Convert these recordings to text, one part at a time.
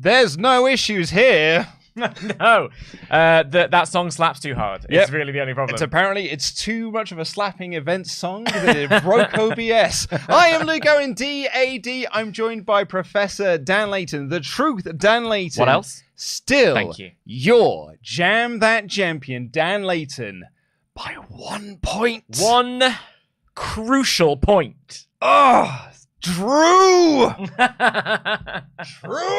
There's no issues here. No, that song slaps too hard. It's really the only problem. It's too much of a slapping event song that it broke OBS. I am Lugo in DAD. I'm joined by Professor Dan Layton, the truth Dan Layton. What else? Still, thank you. Your Jam That Champion, Dan Layton, by 1 point. One crucial point. Oh, Drew! Drew!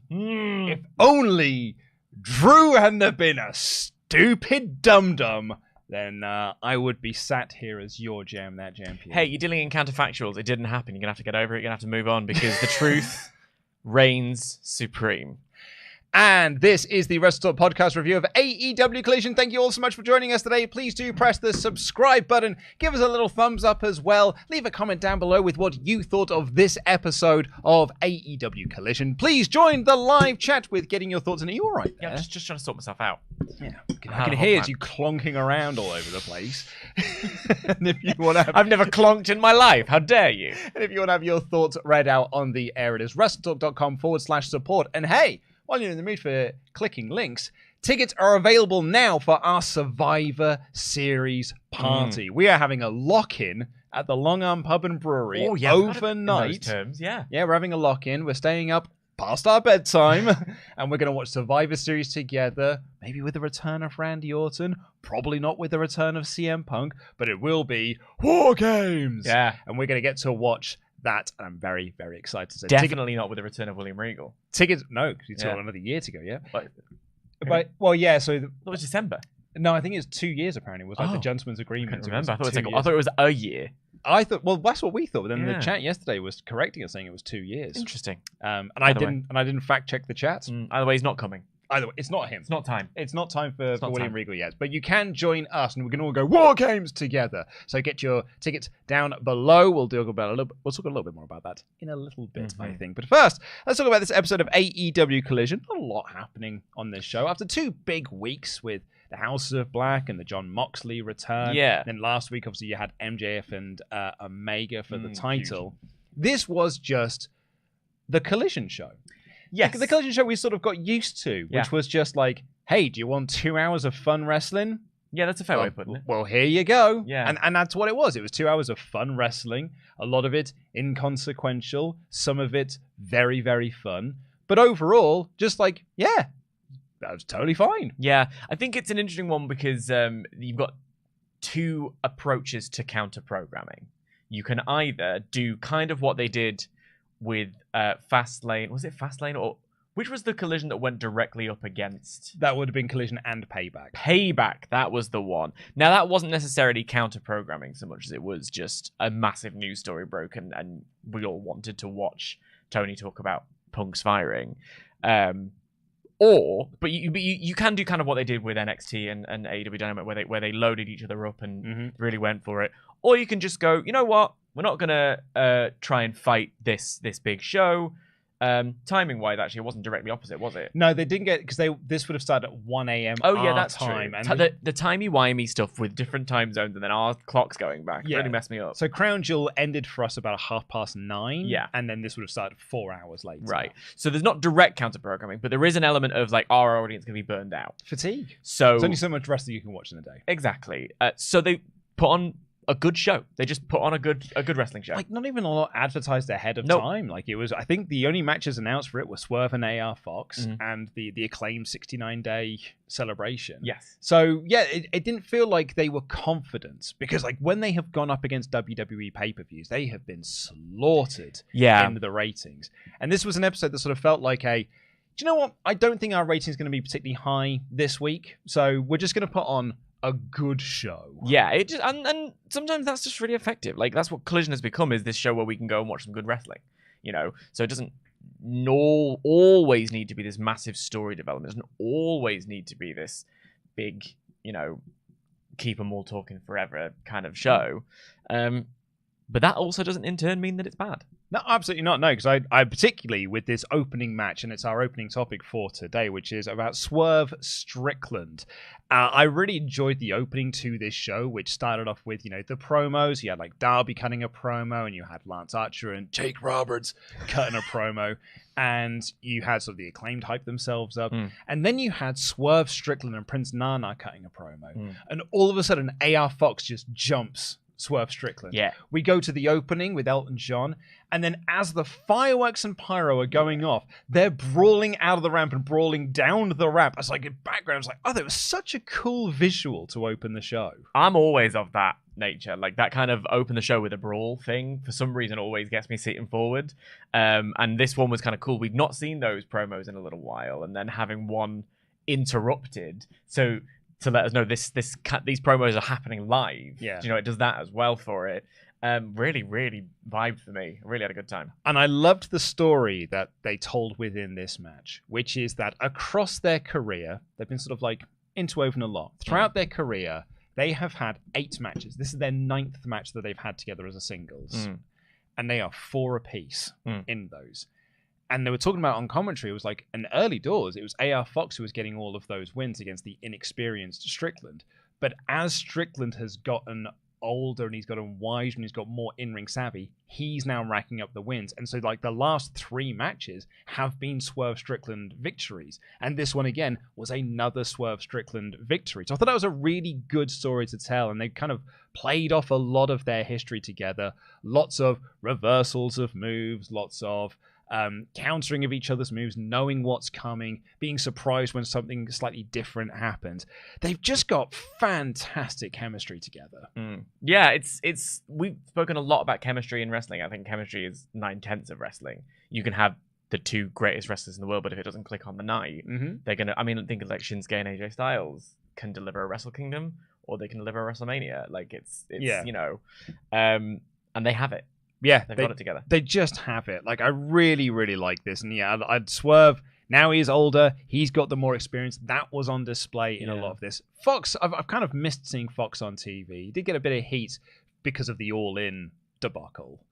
If only Drew hadn't have been a stupid dum-dum, then I would be sat here as your Jam That Champion. Hey, you're dealing in counterfactuals. It didn't happen. You're going to have to get over it. You're going to have to move on because the truth reigns supreme. And this is the WrestleTalk Podcast review of AEW Collision. Thank you all so much for joining us today. Please do press the subscribe button. Give us a little thumbs up as well. Leave a comment down below with what you thought of this episode of AEW Collision. Please join the live chat with getting your thoughts. And are you all right there? Yeah, I'm just trying to sort myself out. Yeah, I can hear you clonking around all over the place. And if you want to I've never clonked in my life. How dare you? And if you want to have your thoughts read out on the air, it is WrestleTalk.com/support. And hey, while you're in the mood for clicking links, tickets are available now for our Survivor Series party. We are having a lock-in at the Long Arm Pub and Brewery overnight. In those terms, yeah, we're having a lock-in. We're staying up past our bedtime, and we're going to watch Survivor Series together, maybe with the return of Randy Orton, probably not with the return of CM Punk, but it will be War Games. Yeah. And we're going to get to watch that, and I'm very, very excited. So definitely not with the return of William Regal. Tickets, no, because it's still another year to go, yeah? But so... That was December. No, I think it's 2 years, apparently. It was like the gentleman's agreement. I remember. I thought it was a year. I thought, well, that's what we thought. But then the chat yesterday was correcting us, saying it was 2 years. Interesting. And I didn't fact check the chat. Either way, he's not coming. Either way, it's not him. It's not time. It's not time for William Regal yet. But you can join us, and we can all go War Games together. So get your tickets down below. We'll talk a little bit more about that in a little bit, I think. But first, let's talk about this episode of AEW Collision. A lot happening on this show after 2 big weeks with the House of Black and the John Moxley return. Yeah. And then last week, obviously, you had MJF and Omega for the title. Huge. This was just the Collision show. Yes. The Collision show we sort of got used to, which was just like, hey, do you want 2 hours of fun wrestling? Yeah, that's a fair way of putting it. Well, here you go. Yeah. And that's what it was. It was 2 hours of fun wrestling. A lot of it inconsequential. Some of it very, very fun. But overall, just like, yeah, that was totally fine. Yeah, I think it's an interesting one because you've got 2 approaches to counter-programming. You can either do kind of what they did with Fastlane. Was it Fastlane? Or which was the Collision that went directly up against? That would have been Collision and Payback. Payback, that was the one. Now, that wasn't necessarily counter-programming so much as it was just a massive news story broken, and we all wanted to watch Tony talk about Punk's firing. But you can do kind of what they did with NXT and AEW Dynamite, where they loaded each other up and really went for it. Or you can just go, you know what? We're not gonna try and fight this big show. Timing wise, actually, it wasn't directly opposite, was it? No, they didn't get because this would have started at 1 a.m. Oh yeah, that's time. True. And the timey-wimey stuff with different time zones and then our clocks going back really messed me up. So Crown Jewel ended for us about 9:30. Yeah, and then this would have started 4 hours later. Right. So there's not direct counter programming, but there is an element of like our audience going to be burned out, fatigue. So there's only so much wrestling you can watch in a day. Exactly. So they put on a good show. They just put on a good wrestling show. Like, not even a lot advertised ahead of time. Like, it was, I think the only matches announced for it were Swerve and AR Fox and the Acclaimed 69-day celebration. Yes. So, yeah, it didn't feel like they were confident because, like, when they have gone up against WWE pay-per-views, they have been slaughtered in the ratings. And this was an episode that sort of felt like do you know what? I don't think our rating is going to be particularly high this week. So we're just going to put on a good show. Yeah, it just and sometimes that's just really effective. Like, that's what Collision has become, is this show where we can go and watch some good wrestling. You know, so it doesn't always need to be this massive story development. It doesn't always need to be this big, you know, keep them all talking forever kind of show. But that also doesn't in turn mean that it's bad. No, absolutely not. No, because I particularly with this opening match, and it's our opening topic for today, which is about Swerve Strickland. I really enjoyed the opening to this show, which started off with, the promos. You had like Darby cutting a promo, and you had Lance Archer and Jake Roberts cutting a promo, and you had sort of the Acclaimed hype themselves up, and then you had Swerve Strickland and Prince Nana cutting a promo, and all of a sudden AR Fox just jumps Swerve Strickland. Yeah. We go to the opening with Elton John, and then as the fireworks and pyro are going off, they're brawling out of the ramp and brawling down the ramp. It's like in background, it's like, oh, that was such a cool visual to open the show. I'm always of that nature. Like that kind of open the show with a brawl thing, for some reason, always gets me sitting forward. And this one was kind of cool. We've not seen those promos in a little while, and then having one interrupted. So to let us know these promos are happening live. Yeah. It does that as well for it. Really, really vibed for me. I really had a good time. And I loved the story that they told within this match, which is that across their career, they've been sort of like interwoven a lot. Throughout their career, they have had 8 matches. This is their 9th match that they've had together as a singles. And they are 4 apiece in those. And they were talking about on commentary, it was like an early doors. It was AR Fox who was getting all of those wins against the inexperienced Strickland. But as Strickland has gotten older and he's gotten wiser and he's got more in-ring savvy, he's now racking up the wins. And so like the last 3 matches have been Swerve Strickland victories. And this one again was another Swerve Strickland victory. So I thought that was a really good story to tell. And they kind of played off a lot of their history together. Lots of reversals of moves, lots of countering of each other's moves, knowing what's coming, being surprised when something slightly different happens. They've just got fantastic chemistry together. Yeah, it's we've spoken a lot about chemistry in wrestling. I think chemistry is 9/10 of wrestling. You can have the 2 greatest wrestlers in the world, but if it doesn't click on the night, they're gonna. I mean, think of like Shinsuke and AJ Styles can deliver a Wrestle Kingdom, or they can deliver a WrestleMania. Like it's and they have it. Yeah, they've got it together. They just have it. Like I really, really like this. And yeah, I'd Swerve. Now he's older. He's got the more experience. That was on display in a lot of this. Fox, I've kind of missed seeing Fox on TV. He did get a bit of heat because of the All In debacle.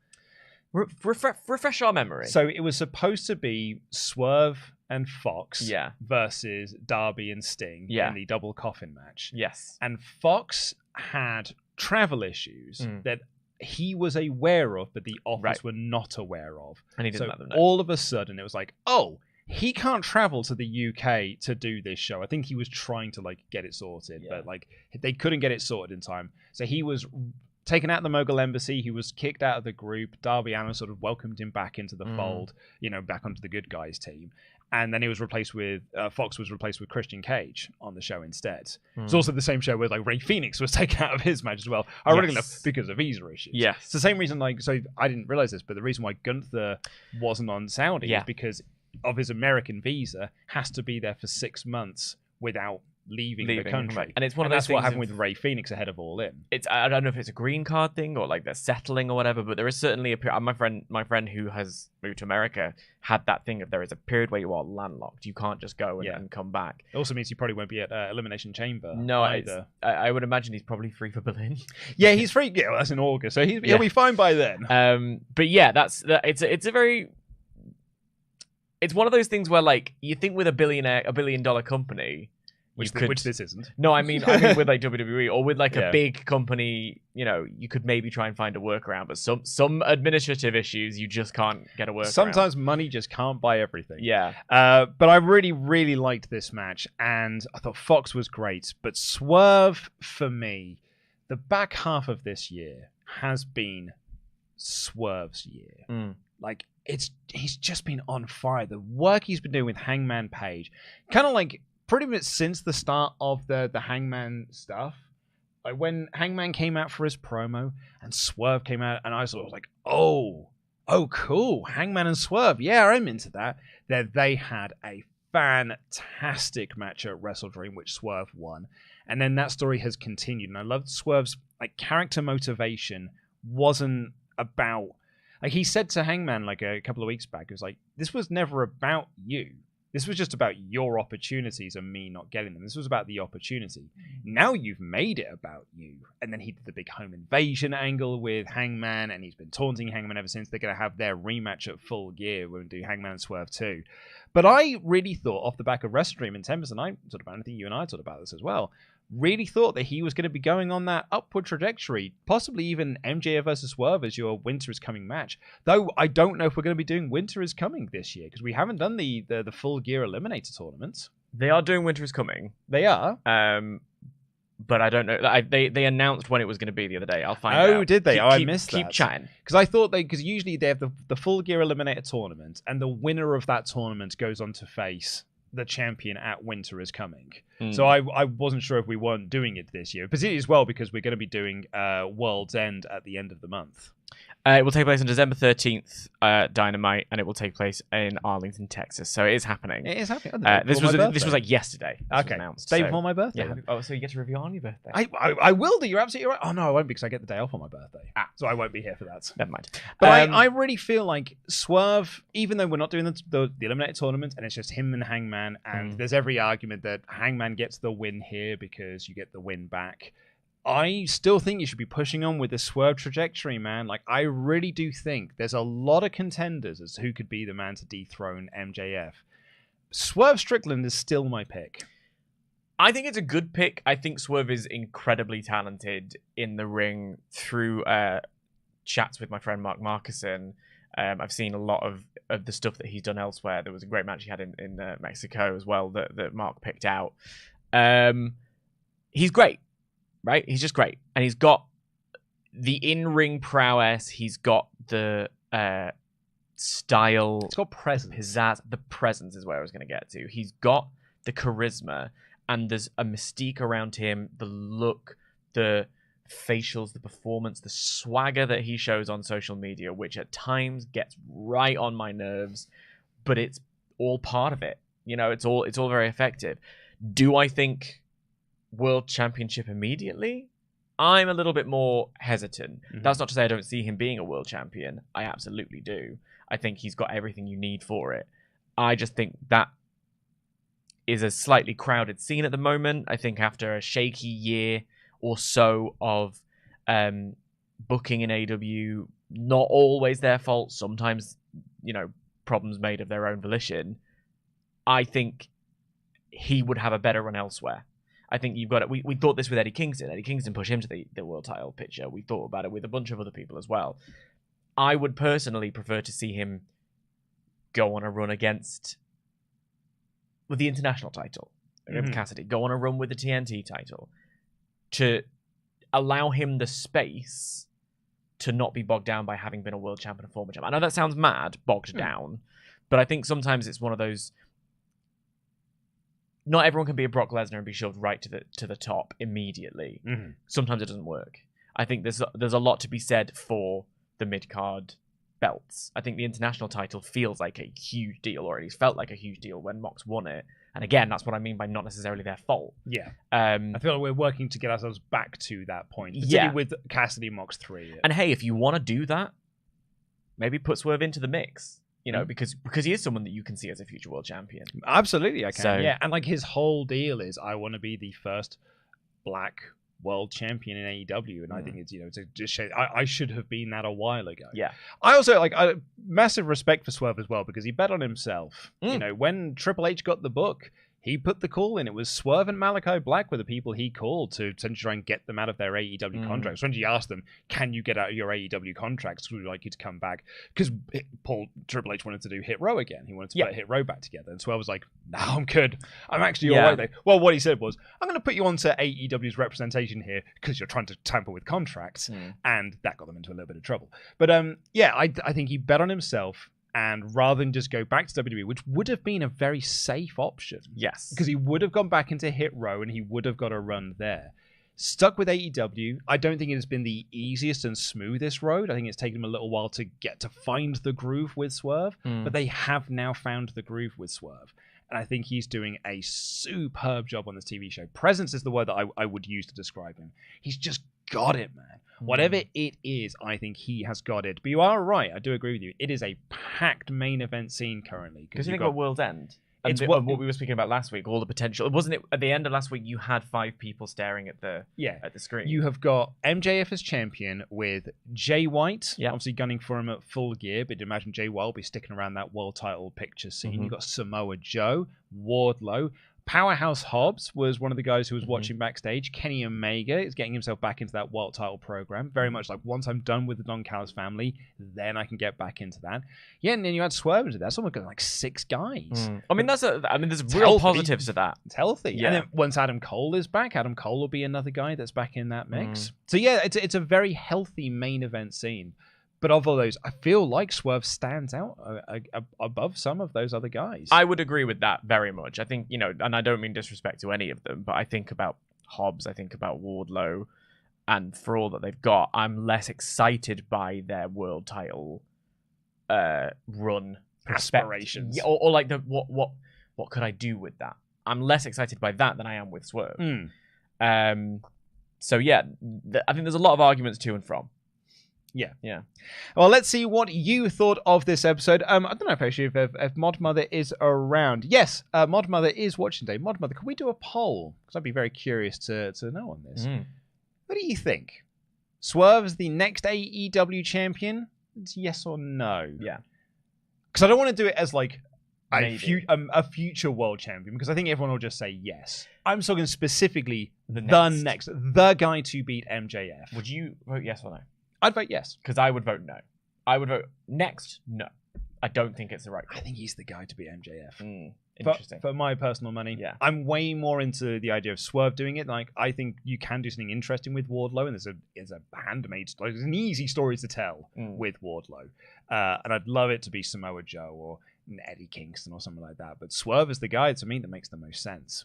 Refresh our memory. So it was supposed to be Swerve and Fox versus Darby and Sting in the double coffin match. Yes. And Fox had travel issues that he was aware of, but the office were not aware of. And he didn't let them know. All of a sudden, it was like, oh, he can't travel to the UK to do this show. I think he was trying to like get it sorted, but like they couldn't get it sorted in time. So he was taken out of the Mogul Embassy. He was kicked out of the group. Darby Allin sort of welcomed him back into the fold, back onto the good guys team. And then he was replaced with Fox was replaced with Christian Cage on the show instead. It's also the same show where like Rey Fenix was taken out of his match as well. Ironically enough, because of visa issues. Yes. It's the same reason, so I didn't realize this, but the reason why Gunther wasn't on Saudi is because of his American visa, has to be there for 6 months without leaving the country. Right. And it's one of those that's things what happened with Rey Fenix ahead of All In. I don't know if it's a green card thing or like they're settling or whatever, but there is certainly a period. My friend who has moved to America had that thing of there is a period where you are landlocked. You can't just go and come back. It also means he probably won't be at Elimination Chamber. No, either. I would imagine he's probably free for Berlin. Yeah, he's free. Yeah, well, that's in August, so he'll be fine by then. But yeah, it's one of those things where like you think with $1 billion company. Which this isn't. No, I mean with like WWE or with like a big company, you could maybe try and find a workaround, but some administrative issues you just can't get a workaround. Sometimes money just can't buy everything. Yeah. But I really, really liked this match, and I thought Fox was great. But Swerve, for me, the back half of this year has been Swerve's year. Like he's just been on fire. The work he's been doing with Hangman Page, kind of like pretty much since the start of the Hangman stuff, like when Hangman came out for his promo and Swerve came out, and I was like, oh, cool, Hangman and Swerve, yeah, I'm into that. They had a fantastic match at Wrestle Dream, which Swerve won, and then that story has continued. And I loved Swerve's like character motivation wasn't about, like he said to Hangman like a couple of weeks back, it was like, this was never about you. This was just about your opportunities and me not getting them. This was about the opportunity. Now you've made it about you. And then he did the big home invasion angle with Hangman, and he's been taunting Hangman ever since. They're going to have their rematch at Full Gear. We're going to do Hangman and Swerve 2. But I really thought, off the back of WrestleDream and Tempest, and I talked about, I think you and I talked about this as well, really thought that he was going to be going on that upward trajectory, possibly even MJF versus Swerve as your Winter is Coming match. Though I don't know if we're going to be doing Winter is Coming this year, because we haven't done the Full Gear Eliminator tournaments. They are doing Winter is Coming. They are. But I don't know. They announced when it was going to be the other day. I'll find out. Oh, did they? I missed that. Keep chatting. Because I thought because usually they have the Full Gear Eliminator tournament, and the winner of that tournament goes on to face the champion at Winter is Coming. So I wasn't sure if we weren't doing it this year, particularly as well because we're going to be doing World's End at the end of the month. It will take place on December 13th, Dynamite, and it will take place in Arlington, Texas. So it is happening. It is happening. This was like yesterday. Okay. Announced, day before my birthday. Yeah. Oh, so you get to review on your birthday? I will do. You're absolutely right. Oh no, I won't because I get the day off on my birthday. So I won't be here for that. Never mind. But I really feel like Swerve, even though we're not doing the Eliminator tournament, and it's just him and Hangman, and there's every argument that Hangman gets the win here because you get the win back. I still think you should be pushing on with the Swerve trajectory, man. Like, I really do think there's a lot of contenders as to who could be the man to dethrone MJF. Swerve Strickland is still my pick. I think it's a good pick. I think Swerve is incredibly talented in the ring through chats with my friend Mark Marcuson. I've seen a lot of the stuff that he's done elsewhere. There was a great match he had in Mexico as well that Mark picked out. He's great. Right? He's just great. And he's got the in-ring prowess. He's got the style. He's got presence. Pizzazz. The presence is where I was going to get to. He's got the charisma. And there's a mystique around him. The look, the facials, the performance, the swagger that he shows on social media, which at times gets right on my nerves. But it's all part of it. You know, it's all very effective. Do I think World Championship immediately? I'm a little bit more hesitant. That's not to say I don't see him being a world champion. I absolutely do. I think he's got everything you need for it. I just think that is a slightly crowded scene at the moment. I think after a shaky year or so of booking in AEW, not always their fault, sometimes, problems made of their own volition, I think he would have a better run elsewhere. I think you've got it. We thought this with Eddie Kingston. Eddie Kingston pushed him to the world title picture. We thought about it with a bunch of other people as well. I would personally prefer to see him go on a run with the international title. Cassidy, go on a run with the TNT title to allow him the space to not be bogged down by having been a world champion and former champion. I know that sounds mad, bogged down, but I think sometimes it's one of those. Not everyone can be a Brock Lesnar and be shoved right to the top immediately. Sometimes it doesn't work. I think there's a lot to be said for the mid-card belts. I think the international title feels like a huge deal, or at least felt like a huge deal when Mox won it. And again, that's what I mean by not necessarily their fault. Yeah. I feel like we're working to get ourselves back to that point, particularly with Cassidy Mox 3. And hey, if you want to do that, maybe put Swerve into the mix. Because he is someone that you can see as a future world champion. Absolutely, I can. Yeah, and like his whole deal is, I want to be the first black world champion in AEW, and I think it's to just show I should have been that a while ago. Yeah. I also massive respect for Swerve as well, because he bet on himself. When Triple H got the book, he put the call in. It was Swerve and Malachi Black were the people he called to try and get them out of their AEW contracts. When he asked them, can you get out of your AEW contracts? We'd like you to come back. Because Triple H wanted to do Hit Row again. He wanted to put Hit Row back together. And Swerve was like, no, I'm good. I'm actually all right there. Well, what he said was, I'm going to put you onto AEW's representation here because you're trying to tamper with contracts. And that got them into a little bit of trouble. But I think he bet on himself. And rather than just go back to WWE, which would have been a very safe option. Yes. Because he would have gone back into Hit Row and he would have got a run there. Stuck with AEW, I don't think it has been the easiest and smoothest road. I think it's taken him a little while to get to find the groove with Swerve. But they have now found the groove with Swerve. And I think he's doing a superb job on this TV show. Presence is the word that I would use to describe him. He's just got it, man. Whatever it is, I think he has got it. But you are right. I do agree with you. It is a packed main event scene currently. Because you think about World's End. And what we were speaking about last week, all the potential. Wasn't it at the end of last week? You had 5 people staring at the screen. You have got MJF as champion with Jay White, Yeah. obviously gunning for him at Full Gear, but imagine Jay White will be sticking around that world title picture scene. You've got Samoa Joe, Wardlow. Powerhouse Hobbs was one of the guys who was watching backstage. Kenny Omega is getting himself back into that world title program. Very much like, once I'm done with the Don Callis family, then I can get back into that. Yeah, and then you had Swerve into that. That's almost got like 6 guys. I mean, there's It's real healthy. positives to that. It's healthy. Yeah. And then once Adam Cole is back, Adam Cole will be another guy that's back in that mix. So yeah, it's a very healthy main event scene. But of all those, I feel like Swerve stands out above some of those other guys. I would agree with that very much. I think, and I don't mean disrespect to any of them, but I think about Hobbs, I think about Wardlow, and for all that they've got, I'm less excited by their world title run aspirations. Yeah, or like what could I do with that? I'm less excited by that than I am with Swerve. So yeah, I think there's a lot of arguments to and from. Yeah. Well, let's see what you thought of this episode. I don't know if Mod Mother is around. Yes, Mod Mother is watching today. Mod Mother, can we do a poll? Because I'd be very curious to know on this. What do you think? Swerve is the next AEW champion? It's yes or no? Yeah. Because I don't want to do it as like a future world champion, because I think everyone will just say yes. I'm talking specifically the guy to beat MJF. Would you vote yes or no? I'd vote yes. Because I would vote no. I would vote next, no. I don't think it's the right call. I think he's the guy to beat MJF. Interesting. For my personal money, yeah. I'm way more into the idea of Swerve doing it. Like, I think you can do something interesting with Wardlow, and there's a handmade story. There's an easy story to tell with Wardlow. And I'd love it to be Samoa Joe or Eddie Kingston or something like that. But Swerve is the guy, to me, that makes the most sense.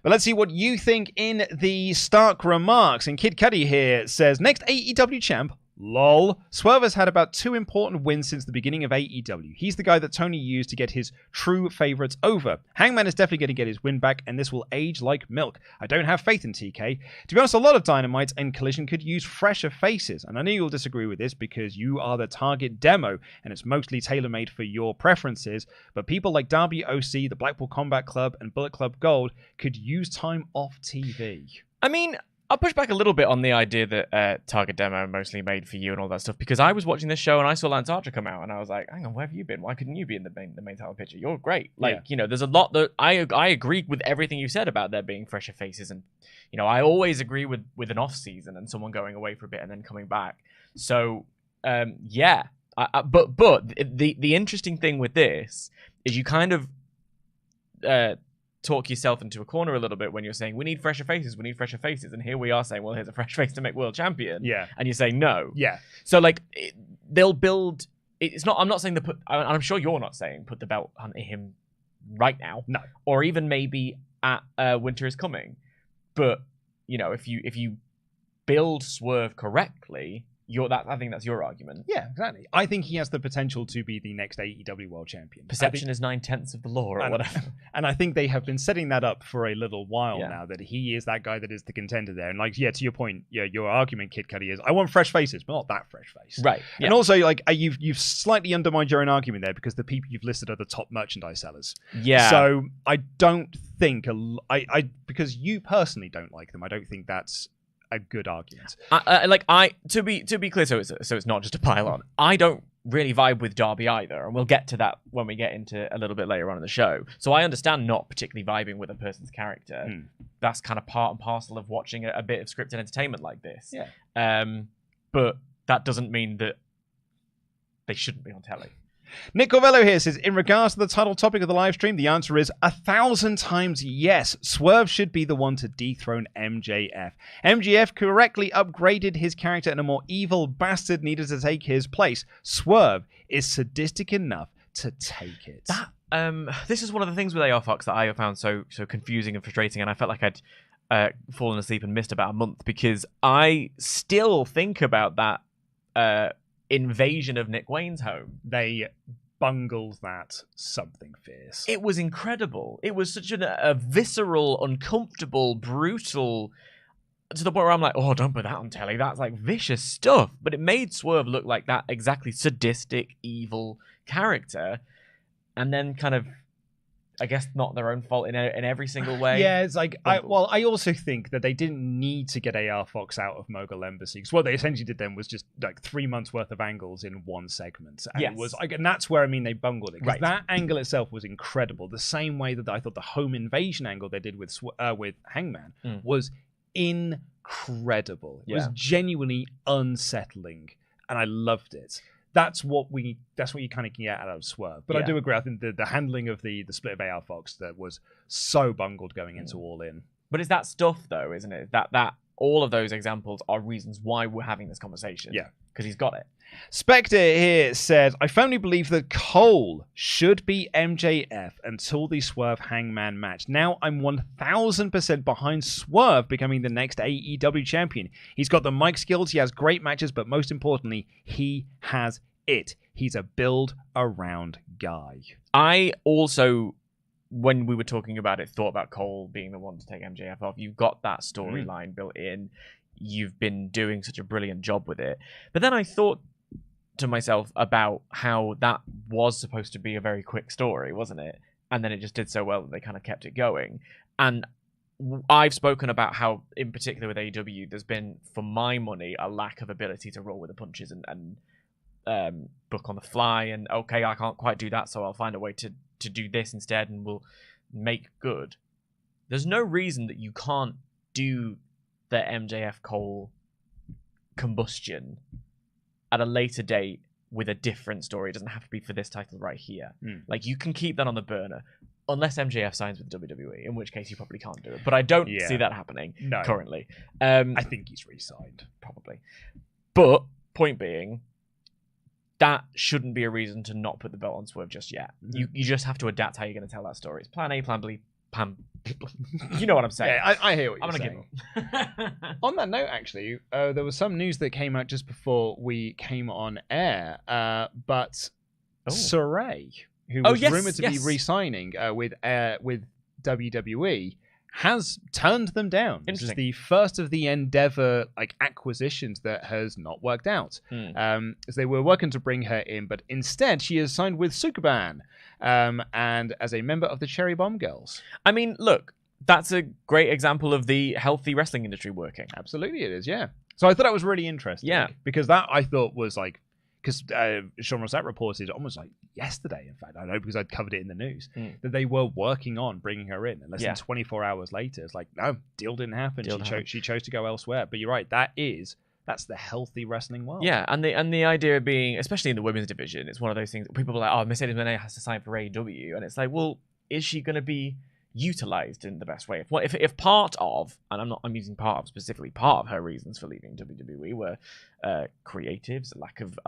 But let's see what you think in the Stark remarks. And Kid Cudi here says, next AEW champ, lol. Swerve has had about 2 important wins since the beginning of AEW. He's the guy that Tony used to get his true favorites over. Hangman is definitely going to get his win back, and this will age like milk. I don't have faith in TK. To be honest, a lot of Dynamite and Collision could use fresher faces, and I know you'll disagree with this because you are the target demo, and it's mostly tailor-made for your preferences, but people like Darby OC, the Blackpool Combat Club, and Bullet Club Gold could use time off TV. I mean, I'll push back a little bit on the idea that Target Demo mostly made for you and all that stuff, because I was watching this show and I saw Lance Archer come out and I was like, hang on, where have you been? Why couldn't you be in the main title picture? You're great. Like, there's a lot that I agree with everything you said about there being fresher faces, and I always agree with an off season and someone going away for a bit and then coming back. So yeah, but the interesting thing with this is you kind of talk yourself into a corner a little bit when you're saying we need fresher faces, and here we are saying, well, here's a fresh face to make world champion, and you say no. So like they'll build. It's not. I'm not saying I'm sure you're not saying put the belt on him right now, no, or even maybe at Winter is Coming, but if you build Swerve correctly, I think that's your argument. Yeah, exactly. I think he has the potential to be the next AEW World Champion. Perception is 9/10 of the law, or whatever. And I think they have been setting that up for a little while now, that he is that guy that is the contender there. And to your point, your argument, Kid Cudi, is I want fresh faces, but not that fresh face. Right. Yeah. And also, you've slightly undermined your own argument there, because the people you've listed are the top merchandise sellers. Yeah. So I don't think because you personally don't like them, I don't think that's a good argument. To be clear, so it's not just a pile on. I don't really vibe with Darby either, and we'll get to that when we get into a little bit later on in the show. So I understand not particularly vibing with a person's character. That's kind of part and parcel of watching a bit of scripted entertainment like this. Yeah. But that doesn't mean that they shouldn't be on telly. Nick Corvello here says, in regards to the title topic of the live stream, the answer is 1,000 times yes. Swerve should be the one to dethrone MJF. MJF correctly upgraded his character, and a more evil bastard needed to take his place. Swerve is sadistic enough to take it. This is one of the things with AR Fox that I have found so confusing and frustrating, and I felt like I'd fallen asleep and missed about a month, because I still think about that invasion of Nick Wayne's home. They bungled that something fierce. It was incredible. It was such a visceral, uncomfortable, brutal, to the point where I'm like, oh, don't put that on telly. That's like vicious stuff. But it made Swerve look like that exactly sadistic, evil character. And then kind of I guess not their own fault in every single way. Yeah, it's like I also think that they didn't need to get AR Fox out of Mogul Embassy, because what they essentially did then was just like 3 months worth of angles in one segment, and it was like, and that's where they bungled it, because that angle itself was incredible. The same way that I thought the home invasion angle they did with Hangman was incredible. It was genuinely unsettling, and I loved it. That's what you kind of get out of Swerve. But I do agree. I think the handling of the split of AR Fox that was so bungled going into All In. But it's that stuff, though, isn't it? That all of those examples are reasons why we're having this conversation. Yeah, because he's got it. Spectre here says, I firmly believe that Cole should be MJF until the Swerve Hangman match. Now I'm 1000% behind Swerve becoming the next AEW champion. He's got the mic skills, he has great matches, but most importantly, he has it. He's a build-around guy. I also, when we were talking about it, thought about Cole being the one to take MJF off. You've got that storyline built in. You've been doing such a brilliant job with it. But then I thought to myself about how that was supposed to be a very quick story, wasn't it? And then it just did so well that they kind of kept it going. And I've spoken about how, in particular with AEW, there's been, for my money, a lack of ability to roll with the punches and book on the fly. And okay, I can't quite do that, so I'll find a way to do this instead, and we'll make good. There's no reason that you can't do the MJF Cole combustion at a later date with a different story. It doesn't have to be for this title right here. Like, you can keep that on the burner unless MJF signs with WWE, in which case you probably can't do it. But I don't see that happening currently. I think he's re-signed. Probably. But point being, that shouldn't be a reason to not put the belt on Swerve just yet. You just have to adapt how you're going to tell that story. It's plan A, plan B, you know what I'm saying. Yeah, I hear what you're saying. I'm gonna give up. On that note, actually, there was some news that came out just before we came on air. But Saray, who was rumored to be re-signing with WWE, has turned them down. This is the first of the Endeavor acquisitions that has not worked out. As they were working to bring her in, but instead she is signed with Sukuban, and as a member of the Cherry Bomb Girls. I mean, look, that's a great example of the healthy wrestling industry working. Absolutely it is, yeah. So I thought that was really interesting. Yeah. Because that, I thought, was because Sean Rossett reported almost yesterday, in fact, I know because I'd covered it in the news, that they were working on bringing her in. And less than 24 hours later, it's no, deal didn't happen. She chose to go elsewhere. But you're right, that's the healthy wrestling world. Yeah, and the idea being, especially in the women's division, it's one of those things that people are like, oh, Mercedes Moné has to sign for AEW. And it's like, well, is she going to be utilized in the best way? If part of, and I'm using part of specifically, part of her reasons for leaving WWE were creatives, a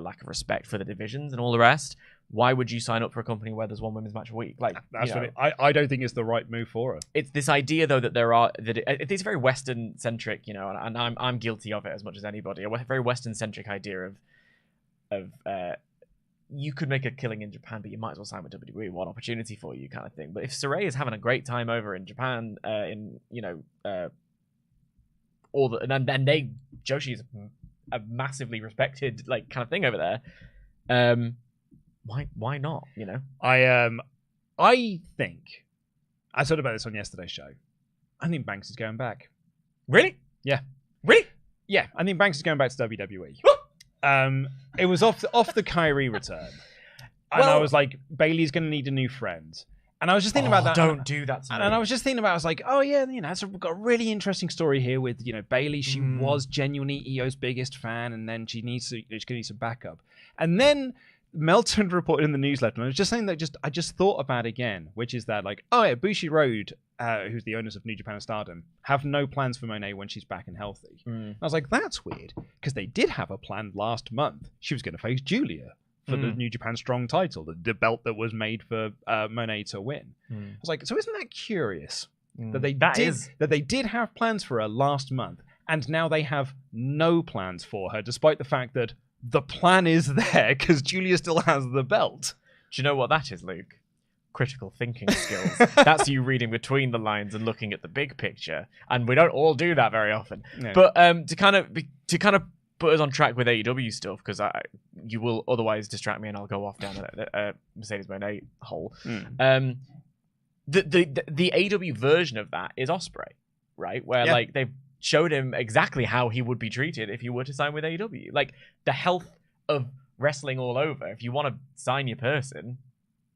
lack of respect for the divisions and all the rest, why would you sign up for a company where there's one women's match a week? That's I don't think it's the right move for her. It's this idea though that it's very Western centric, and I'm guilty of it as much as anybody. A very Western centric idea of you could make a killing in Japan, but you might as well sign with WWE. What opportunity for you, kind of thing. But if Saray is having a great time over in Japan, and Joshi is a massively respected kind of thing over there. Why not? I think I talked about this on yesterday's show. I think Banks is going back. Really? Yeah. Really? Yeah. I think Banks is going back to WWE. It was off the Kyrie return, and I was like, Bailey's going to need a new friend. And I was just thinking about that. Don't do that to me. And I was just thinking about, I was like, oh yeah, we've got a really interesting story here with, Bailey. She was genuinely EO's biggest fan, and then she's going to need some backup. And then Melton reported in the newsletter, and I was just saying that I just thought about again, which is that Bushiroad, who's the owners of New Japan and Stardom, have no plans for Monet when she's back and healthy. I was like, that's weird, because they did have a plan last month. She was going to face Julia for the New Japan Strong title, the belt that was made for Monet to win. I was like, so isn't that curious that they did have plans for her last month, and now they have no plans for her, despite the fact that the plan is there because Julia still has the belt. Do you know what that is, Luke? Critical thinking skills. That's you reading between the lines and looking at the big picture, and we don't all do that very often. No. But to kind of put us on track with AEW stuff, because you will otherwise distract me and I'll go off down a Mercedes Moné hole. The AEW version of that is Ospreay, right? Where like they've showed him exactly how he would be treated if he were to sign with AEW. Like the health of wrestling all over. If you want to sign your person,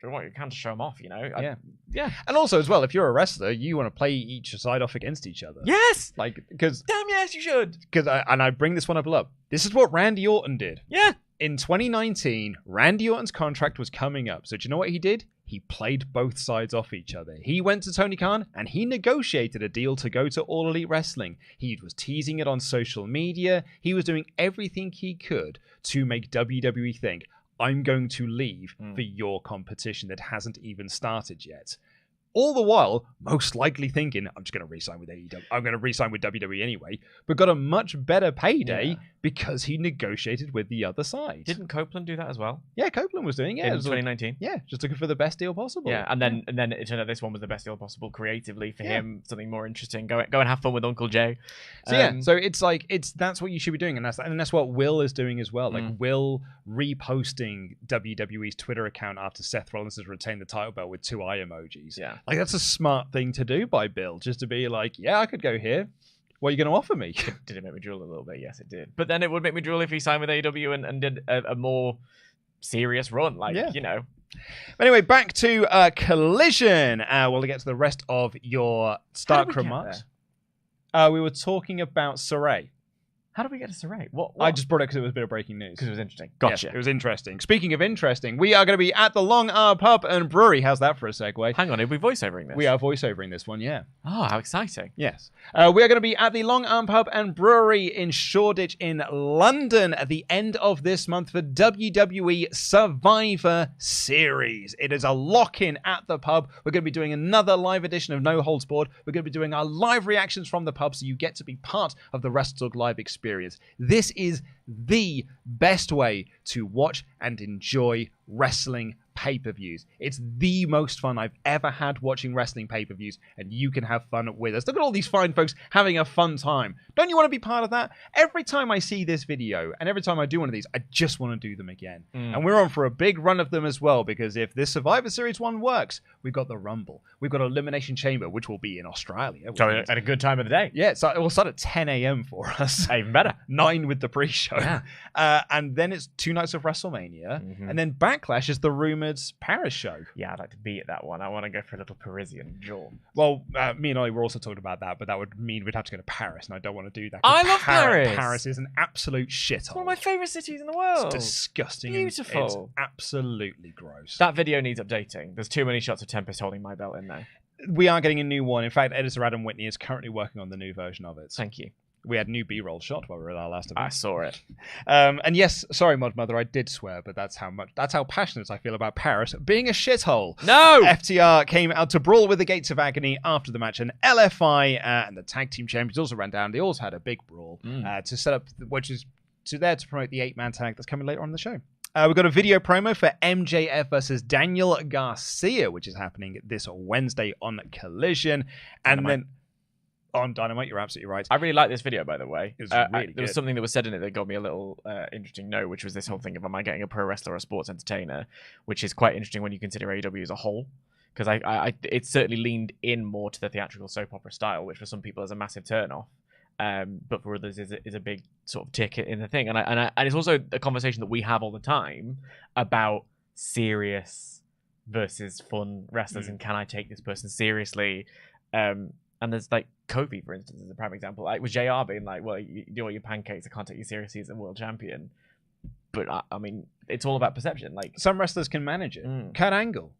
you can't just show them off, you know? Yeah. And also as well, if you're a wrestler, you want to play each side off against each other. Yes! Like, because... Damn yes, you should! Because I bring this one up. This is what Randy Orton did. Yeah. In 2019, Randy Orton's contract was coming up. So do you know what he did? He played both sides off each other. He went to Tony Khan and he negotiated a deal to go to All Elite Wrestling. He was teasing it on social media. He was doing everything he could to make WWE think, I'm going to leave for your competition that hasn't even started yet. All the while, most likely thinking, I'm just going to re-sign with AEW. I'm going to re-sign with WWE anyway, but got a much better payday because he negotiated with the other side. Didn't Copeland do that as well? Yeah, Copeland was doing it. In 2019? Yeah, just looking for the best deal possible. Yeah, and then it turned out this one was the best deal possible creatively for him, something more interesting. Go and have fun with Uncle Jay. So so it's like, that's what you should be doing, and that's what Will is doing as well. Like Will reposting WWE's Twitter account after Seth Rollins has retained the title belt with 2 eye emojis. Yeah. Like, that's a smart thing to do by Bill, just to be like, yeah, I could go here. What are you going to offer me? Did it make me drool a little bit? Yes, it did. But then it would make me drool if he signed with AEW and did a more serious run. Like, you know. Anyway, back to Collision. We'll get to the rest of your Stark remarks. We were talking about Saray. How did we get to Saray? What? I just brought it because it was a bit of breaking news. Because it was interesting. Gotcha. Yes, it was interesting. Speaking of interesting, we are going to be at the Long Arm Pub and Brewery. How's that for a segue? Hang on, are we voiceovering this? We are voiceovering this one, yeah. Oh, how exciting. Yes. We are going to be at the Long Arm Pub and Brewery in Shoreditch in London at the end of this month for WWE Survivor Series. It is a lock-in at the pub. We're going to be doing another live edition of No Holds Barred. We're going to be doing our live reactions from the pub, so you get to be part of the WrestleTalk Live experience. This is the best way to watch and enjoy wrestling pay-per-views. It's the most fun I've ever had watching wrestling pay-per-views, and you can have fun with us. Look at all these fine folks having a fun time. Don't you want to be part of that? Every time I see this video, and every time I do one of these, I just want to do them again. And we're on for a big run of them as well, because if this Survivor Series one works, we've got the Rumble. We've got Elimination Chamber, which will be in Australia. So at a good time of the day. Yeah, so it will start at 10 a.m. for us. Even better. 9 with the pre-show. Yeah. And then it's 2 nights of WrestleMania. And then Backlash is the rumored Paris show. Yeah, I'd like to be at that one. I want to go for a little Parisian jaunt. Well, me and Ollie were also talking about that, but that would mean we'd have to go to Paris, and I don't want to do that. I love Paris. Paris is an absolute shithole. It's one of my favourite cities in the world. It's disgusting. Beautiful. It's absolutely gross. That video needs updating. There's too many shots of Tempest holding my belt in there. We are getting a new one. In fact, editor Adam Whitney is currently working on the new version of it. Thank you. We had new B-roll shot while we were at our last event. I saw it. And yes, sorry, Mod Mother, I did swear, but that's how passionate I feel about Paris being a shithole. No! FTR came out to brawl with the Gates of Agony after the match, and LFI and the tag team champions also ran down. They also had a big brawl to set up, which is to promote the 8-man tag that's coming later on in the show. We've got a video promo for MJF versus Daniel Garcia, which is happening this Wednesday on Collision. And then on Dynamite, you're absolutely right. I really like this video, by the way. It was really good. There was something that was said in it that got me a little interesting note, which was this whole thing of, am I getting a pro wrestler or a sports entertainer? Which is quite interesting when you consider AEW as a whole. Because it certainly leaned in more to the theatrical soap opera style, which for some people is a massive turn-off. But for others is a big sort of tick in the thing. And it's also a conversation that we have all the time about serious versus fun wrestlers and can I take this person seriously? And there's like Kofi, for instance, is a prime example. Like with JR being like, well, you do all your pancakes, I can't take you seriously as a world champion. But I mean, it's all about perception. Like some wrestlers can manage it. Kurt Angle.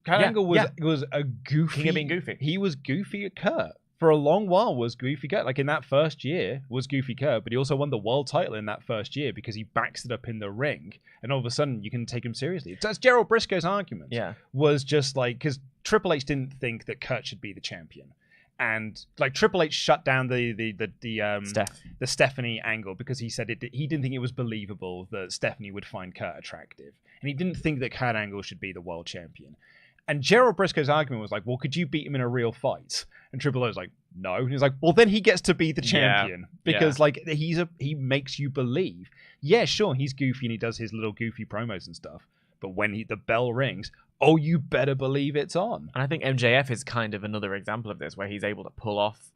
Kurt Angle was a goofy. King of being goofy. He was goofy at Kurt. For a long while was Goofy Kurt. Like in that first year was Goofy Kurt, but he also won the world title in that first year because he backs it up in the ring. And all of a sudden you can take him seriously. That's Gerald Briscoe's argument. Yeah. Was just like, because Triple H didn't think that Kurt should be the champion. And like Triple H shut down the Stephanie angle because he said he didn't think it was believable that Stephanie would find Kurt attractive, and he didn't think that Kurt Angle should be the world champion. And Gerald Briscoe's argument was like, well, could you beat him in a real fight? And Triple H was like, no. And he's like, well, then he gets to be the champion because like he makes you believe. Yeah, sure, he's goofy and he does his little goofy promos and stuff. but when the bell rings, oh, you better believe it's on. And I think MJF is kind of another example of this, where he's able to pull off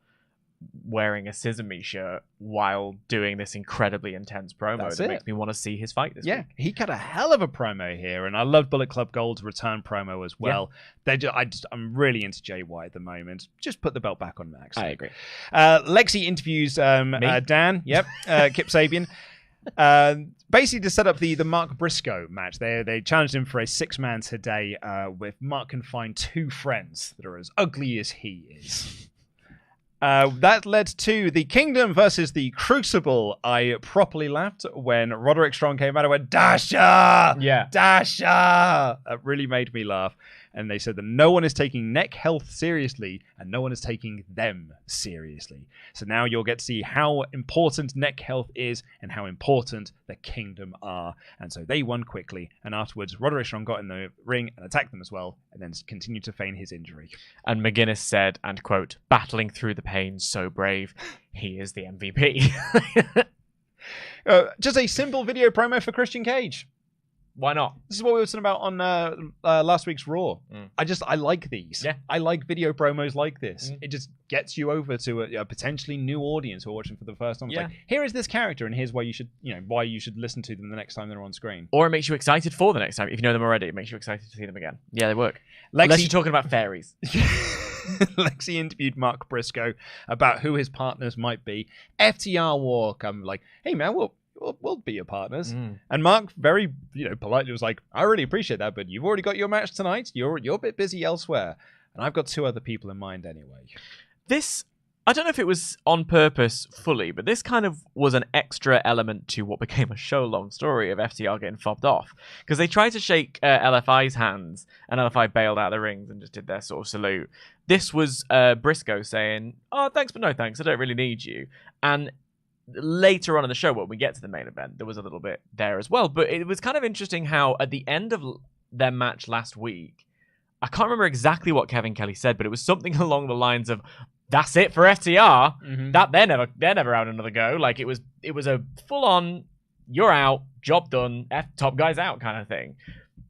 wearing a Sesame shirt while doing this incredibly intense promo that makes me want to see his fight this week. He cut a hell of a promo here, and I love Bullet Club Gold's return promo as well. I'm really into Jay White at the moment. Just put the belt back on Max. I agree. Lexi interviews Dan. Yep, Kip Sabian. Basically to set up the Mark Briscoe match. They challenged him for a 6-man today with Mark can find 2 friends that are as ugly as he is. That led to the Kingdom versus the Crucible. I properly laughed when Roderick Strong came out and went, Dasha! Yeah. Dasha! That really made me laugh. And they said that no one is taking neck health seriously and no one is taking them seriously. So now you'll get to see how important neck health is and how important the Kingdom are. And so they won quickly. And afterwards, Roderick Strong got in the ring and attacked them as well and then continued to feign his injury. And McGuinness said, and quote, battling through the pain so brave, he is the MVP. Just a simple video promo for Christian Cage. Why not? This is what we were talking about on last week's Raw. I like these. Yeah. I like video promos like this. It just gets you over to a potentially new audience who are watching for the first time. It's like, here is this character, and here's why you should, listen to them the next time they're on screen. Or it makes you excited for the next time. If you know them already, it makes you excited to see them again. Yeah, they work. Unless you're talking about fairies. Lexi interviewed Mark Briscoe about who his partners might be. FTR will come like, hey man, we'll be your partners. And Mark very, politely was like, I really appreciate that, but you've already got your match tonight. You're a bit busy elsewhere. And I've got 2 other people in mind anyway. This, I don't know if it was on purpose fully, but this kind of was an extra element to what became a show-long story of FTR getting fobbed off. Because they tried to shake LFI's hands, and LFI bailed out of the rings and just did their sort of salute. This was Briscoe saying, oh, thanks, but no thanks. I don't really need you. And later on in the show, when we get to the main event, there was a little bit there as well. But it was kind of interesting how at the end of their match last week, I can't remember exactly what Kevin Kelly said, but it was something along the lines of, that's it for FTR. That they're never out another go. Like it was a full-on, you're out, job done, top guys out kind of thing.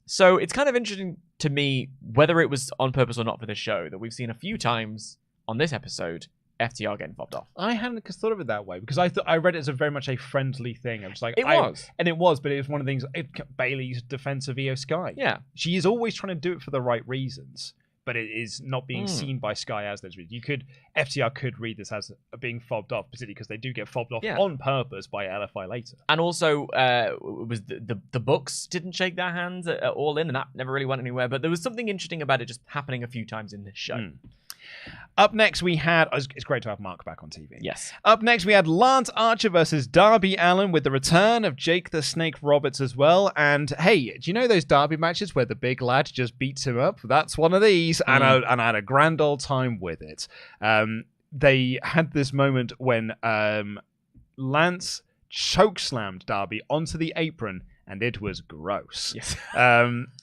So it's kind of interesting to me, whether it was on purpose or not for this show, that we've seen a few times on this episode FTR getting fobbed off. I hadn't thought of it that way because I read it as very much a friendly thing. I'm just like, it was, but it was one of the things. Bailey's defense of Io Sky. Yeah, she is always trying to do it for the right reasons, but it is not being seen by Sky as those reasons. FTR could read this as being fobbed off, particularly because they do get fobbed off on purpose by LFI later. And also, it was the Bucks didn't shake their hands at All In, and that never really went anywhere. But there was something interesting about it just happening a few times in this show. Up next, we had... It's great to have Mark back on TV. Yes. Up next, we had Lance Archer versus Darby Allin with the return of Jake the Snake Roberts as well. And, hey, do you know those Darby matches where the big lad just beats him up? That's one of these. And I had a grand old time with it. They had this moment when Lance chokeslammed Darby onto the apron, and it was gross. Yes.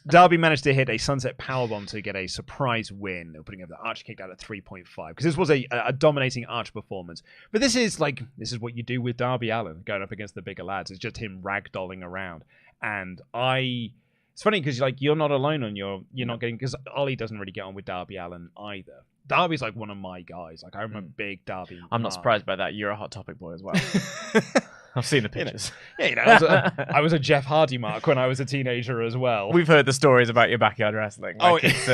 Darby managed to hit a sunset powerbomb to get a surprise win. They were putting up the Archer kicked out at 3.5 because this was a dominating Archer performance. But this is what you do with Darby Allin going up against the bigger lads. It's just him ragdolling around. And it's funny because you're not alone on you're not getting, because Ollie doesn't really get on with Darby Allin either. Darby's like one of my guys. Like I'm a big Darby. I'm not surprised by that. You're a Hot Topic boy as well. I've seen the pictures. I was a Jeff Hardy mark when I was a teenager as well. We've heard the stories about your backyard wrestling. It's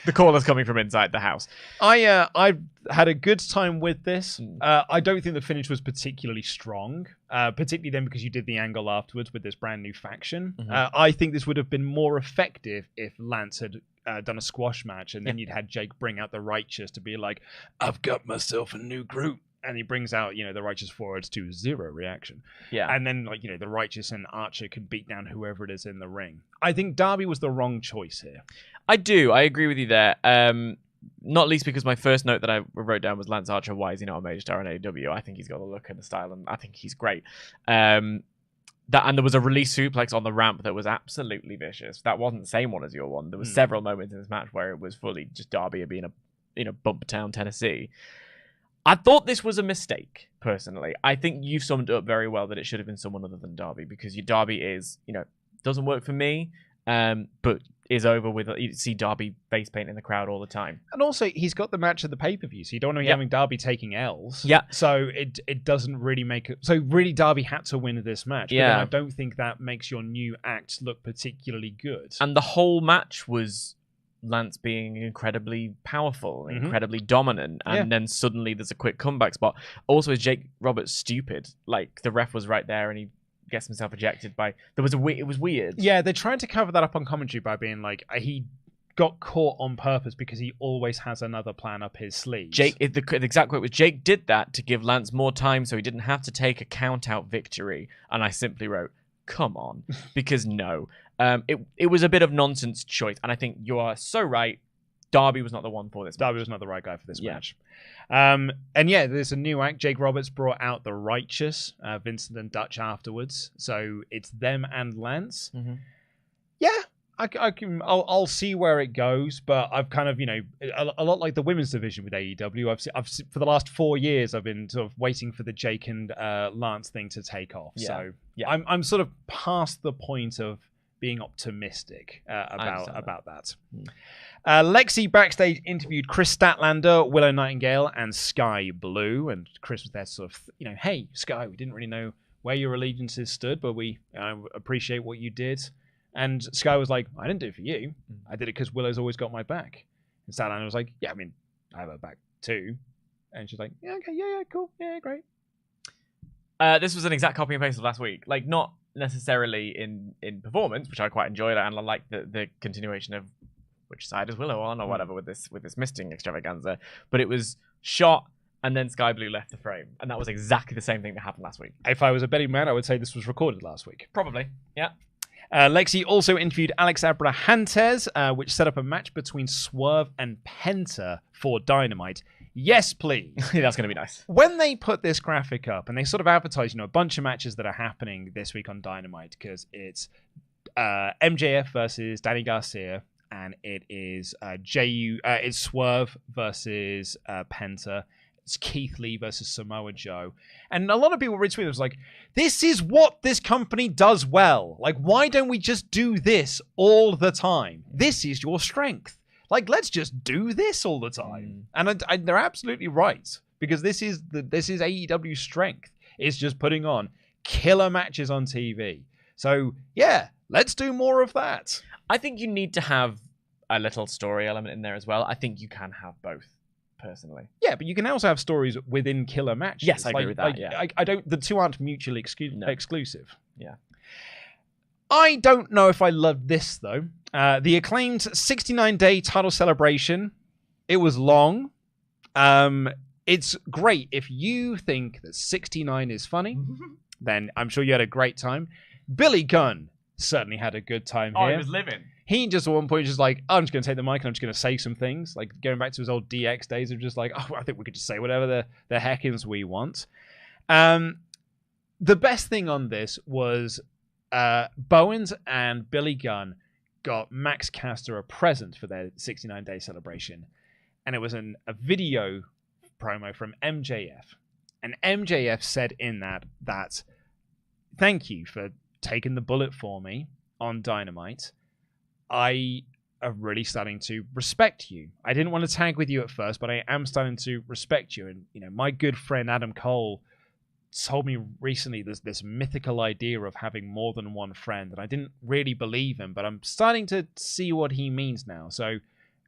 the call is coming from inside the house. I had a good time with this. I don't think the finish was particularly strong, particularly then because you did the angle afterwards with this brand new faction. I think this would have been more effective if Lance had done a squash match and then you'd had Jake bring out the Righteous to be like, I've got myself a new group. And he brings out, the Righteous forwards to 0 reaction. Yeah. And then, the Righteous and Archer can beat down whoever it is in the ring. I think Darby was the wrong choice here. I agree with you there. Not least because my first note that I wrote down was Lance Archer, why is he not a major star in AEW? I think he's got the look and the style, and I think he's great. And there was a release suplex on the ramp that was absolutely vicious. That wasn't the same one as your one. There was several moments in this match where it was fully just Darby being a Bumpertown, Tennessee. I thought this was a mistake, personally. I think you've summed it up very well that it should have been someone other than Darby, because Darby is, the doesn't work for me, but is over with. You see Darby face paint in the crowd all the time. And also, he's got the match at the pay-per-view, so you don't want to be having Darby taking L's. Yeah. So it doesn't really make it... So really, Darby had to win this match. But then I don't think that makes your new act look particularly good. And the whole match was Lance being incredibly powerful, incredibly dominant, and then suddenly there's a quick comeback spot. Also, is Jake Roberts stupid? Like, the ref was right there and he gets himself ejected by... It was weird. Yeah, they tried to cover that up on commentary by being like, he got caught on purpose because he always has another plan up his sleeve. The exact quote was, Jake did that to give Lance more time so he didn't have to take a count-out victory. And I simply wrote, come on. Because no. It was a bit of nonsense choice. And I think you are so right. Darby was not the one for this match. Darby was not the right guy for this match. And there's a new act. Jake Roberts brought out the Righteous, Vincent and Dutch afterwards. So it's them and Lance. Yeah, I'll see where it goes, but I've kind of, a lot like the women's division with AEW. I've for the last 4 years, I've been sort of waiting for the Jake and Lance thing to take off. So I'm sort of past the point of being optimistic about that. Lexi backstage interviewed Chris Statlander, Willow Nightingale, and Sky Blue, and Chris was there sort of, hey, Sky, we didn't really know where your allegiances stood, but we appreciate what you did. And Sky was like, I didn't do it for you. I did it because Willow's always got my back. And Statlander was like, yeah, I mean, I have her back too. And she's like, yeah, okay, yeah, cool, yeah, great. This was an exact copy and paste of last week. Like, not necessarily in performance, which I quite enjoyed, and I like the continuation of which side is Willow on or whatever with this misting extravaganza. But it was shot, and then Sky Blue left the frame, and that was exactly the same thing that happened last week. If I was a betting man, I would say this was recorded last week. Probably, yeah. Lexi also interviewed Alex Abrahantes, which set up a match between Swerve and Penta for Dynamite. Yes, please. That's going to be nice. When they put this graphic up, and they sort of advertise, a bunch of matches that are happening this week on Dynamite, because it's MJF versus Danny Garcia, and it is it's Swerve versus Penta. It's Keith Lee versus Samoa Joe. And a lot of people retweeted was like, this is what this company does well. Like, why don't we just do this all the time? This is your strength. Like, let's just do this all the time. And they're absolutely right, because this is AEW's strength. It's just putting on killer matches on TV. So, yeah, let's do more of that. I think you need to have a little story element in there as well. I think you can have both, personally. Yeah, but you can also have stories within killer matches. Yes, I agree with that, yeah. I don't. The two aren't mutually exclusive. Yeah. I don't know if I love this, though. The Acclaimed 69-day title celebration. It was long. It's great. If you think that 69 is funny, then I'm sure you had a great time. Billy Gunn certainly had a good time here. Oh, he was living. He just at one point just like, I'm just going to take the mic and I'm just going to say some things. Like going back to his old DX days of just like, oh, I think we could just say whatever the heckins we want. The best thing on this was Bowens and Billy Gunn got Max Caster a present for their 69-day celebration. And it was a video promo from MJF. And MJF said in that thank you for taking the bullet for me on Dynamite. I am really starting to respect you. I didn't want to tag with you at first, but I am starting to respect you. And, my good friend Adam Cole told me recently there's this mythical idea of having more than one friend, and I didn't really believe him, but I'm starting to see what he means now. So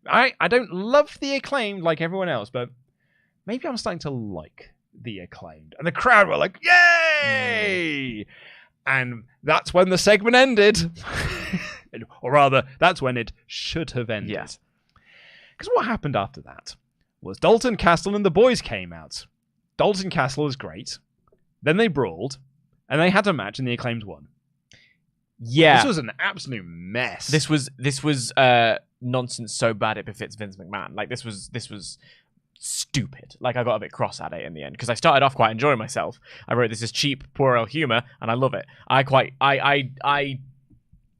I don't love the Acclaimed like everyone else, but maybe I'm starting to like the Acclaimed. And the crowd were like, yay! And that's when the segment ended. Or rather, that's when it should have ended. Yes. Because what happened after that was Dalton Castle and the boys came out. Dalton Castle is great. Then they brawled, and they had a match, and the Acclaimed won. Yeah. This was an absolute mess. This was nonsense so bad it befits Vince McMahon. Like, this was stupid. Like, I got a bit cross at it in the end, because I started off quite enjoying myself. I wrote, this is cheap, puerile humor, and I love it. I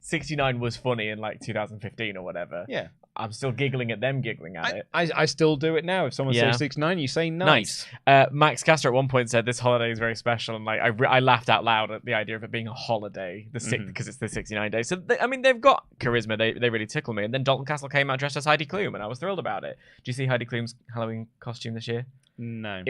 69 was funny in like 2015 or whatever. Yeah. I'm still giggling at them giggling at it. I still do it now. If someone says 6ix9ine, you say nice. Max Caster at one point said this holiday is very special, and like I laughed out loud at the idea of it being a holiday, because it's the 69 days. So they've got charisma. They really tickle me. And then Dalton Castle came out dressed as Heidi Klum, and I was thrilled about it. Do you see Heidi Klum's Halloween costume this year? No.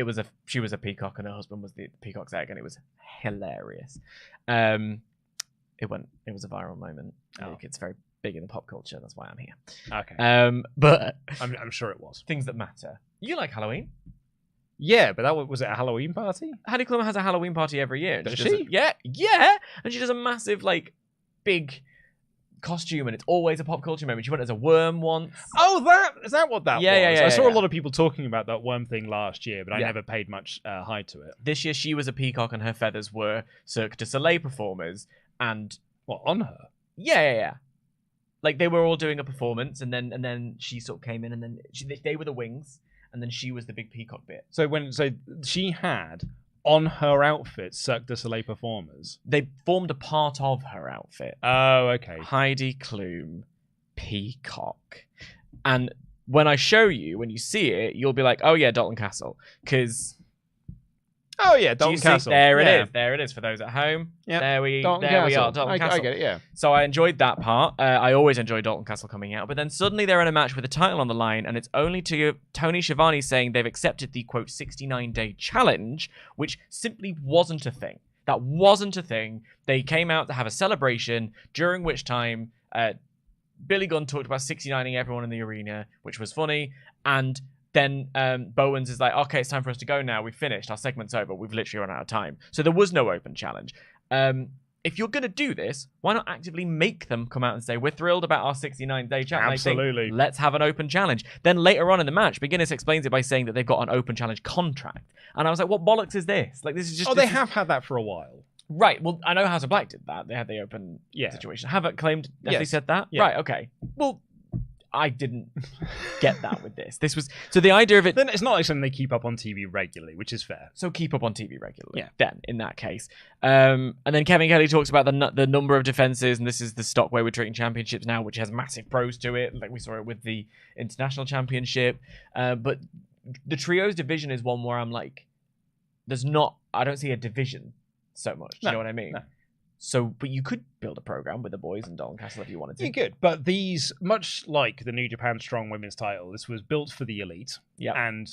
She was a peacock, and her husband was the peacock's egg, and it was hilarious. It was a viral moment. It's very big in the pop culture. That's why I'm here. Okay. But I'm sure it was. Things that matter. You like Halloween? Yeah, but was it a Halloween party? Heidi Klum has a Halloween party every year. Does she? Yeah. And she does a massive, big costume, and it's always a pop culture moment. She went as a worm once. Oh, is that what that was? Yeah, I saw a lot of people talking about that worm thing last year, but I never paid much hide to it. This year she was a peacock, and her feathers were Cirque du Soleil performers. And what, on her? Yeah. Like, they were all doing a performance, and then she sort of came in, and then they were the wings, and then she was the big peacock bit. So she had on her outfit Cirque du Soleil performers. They formed a part of her outfit. Oh, okay. Heidi Klum, peacock. And when I show you, when you see it, you'll be like, oh yeah, Dalton Castle. Because... Oh yeah, Dalton Castle. There it is for those at home. Yep. There we are, Dalton Castle. I get it, yeah. So I enjoyed that part. I always enjoy Dalton Castle coming out, but then suddenly they're in a match with a title on the line, and it's only to Tony Schiavone saying they've accepted the quote 69-day challenge, which simply wasn't a thing. That wasn't a thing. They came out to have a celebration, during which time Billy Gunn talked about 69ing everyone in the arena, which was funny, and then Bowens is like, okay, it's time for us to go now. We've finished. Our segment's over. We've literally run out of time. So there was no open challenge. If you're going to do this, why not actively make them come out and say, we're thrilled about our 69-day challenge. Absolutely. Let's have an open challenge. Then later on in the match, McGuinness explains it by saying that they've got an open challenge contract. And I was like, what bollocks is this? Like, this is just... they have had that for a while. Right. Well, I know House of Black did that. They had the open situation. Have Acclaimed definitely said that? Yeah. Right, okay. Well... I didn't get that with this. This was so the idea of it. Then it's not like something they keep up on TV regularly, which is fair. So keep up on TV regularly. Yeah. Then in that case, and then Kevin Kelly talks about the number of defenses, and this is the stock way we're treating championships now, which has massive pros to it. Like we saw it with the international championship, but the trios division is one where I'm like, I don't see a division so much. Do you know what I mean? No. So, but you could build a program with the boys and Dalton Castle if you wanted to. You could, but these, much like the New Japan Strong Women's title, this was built for the elite. Yeah. And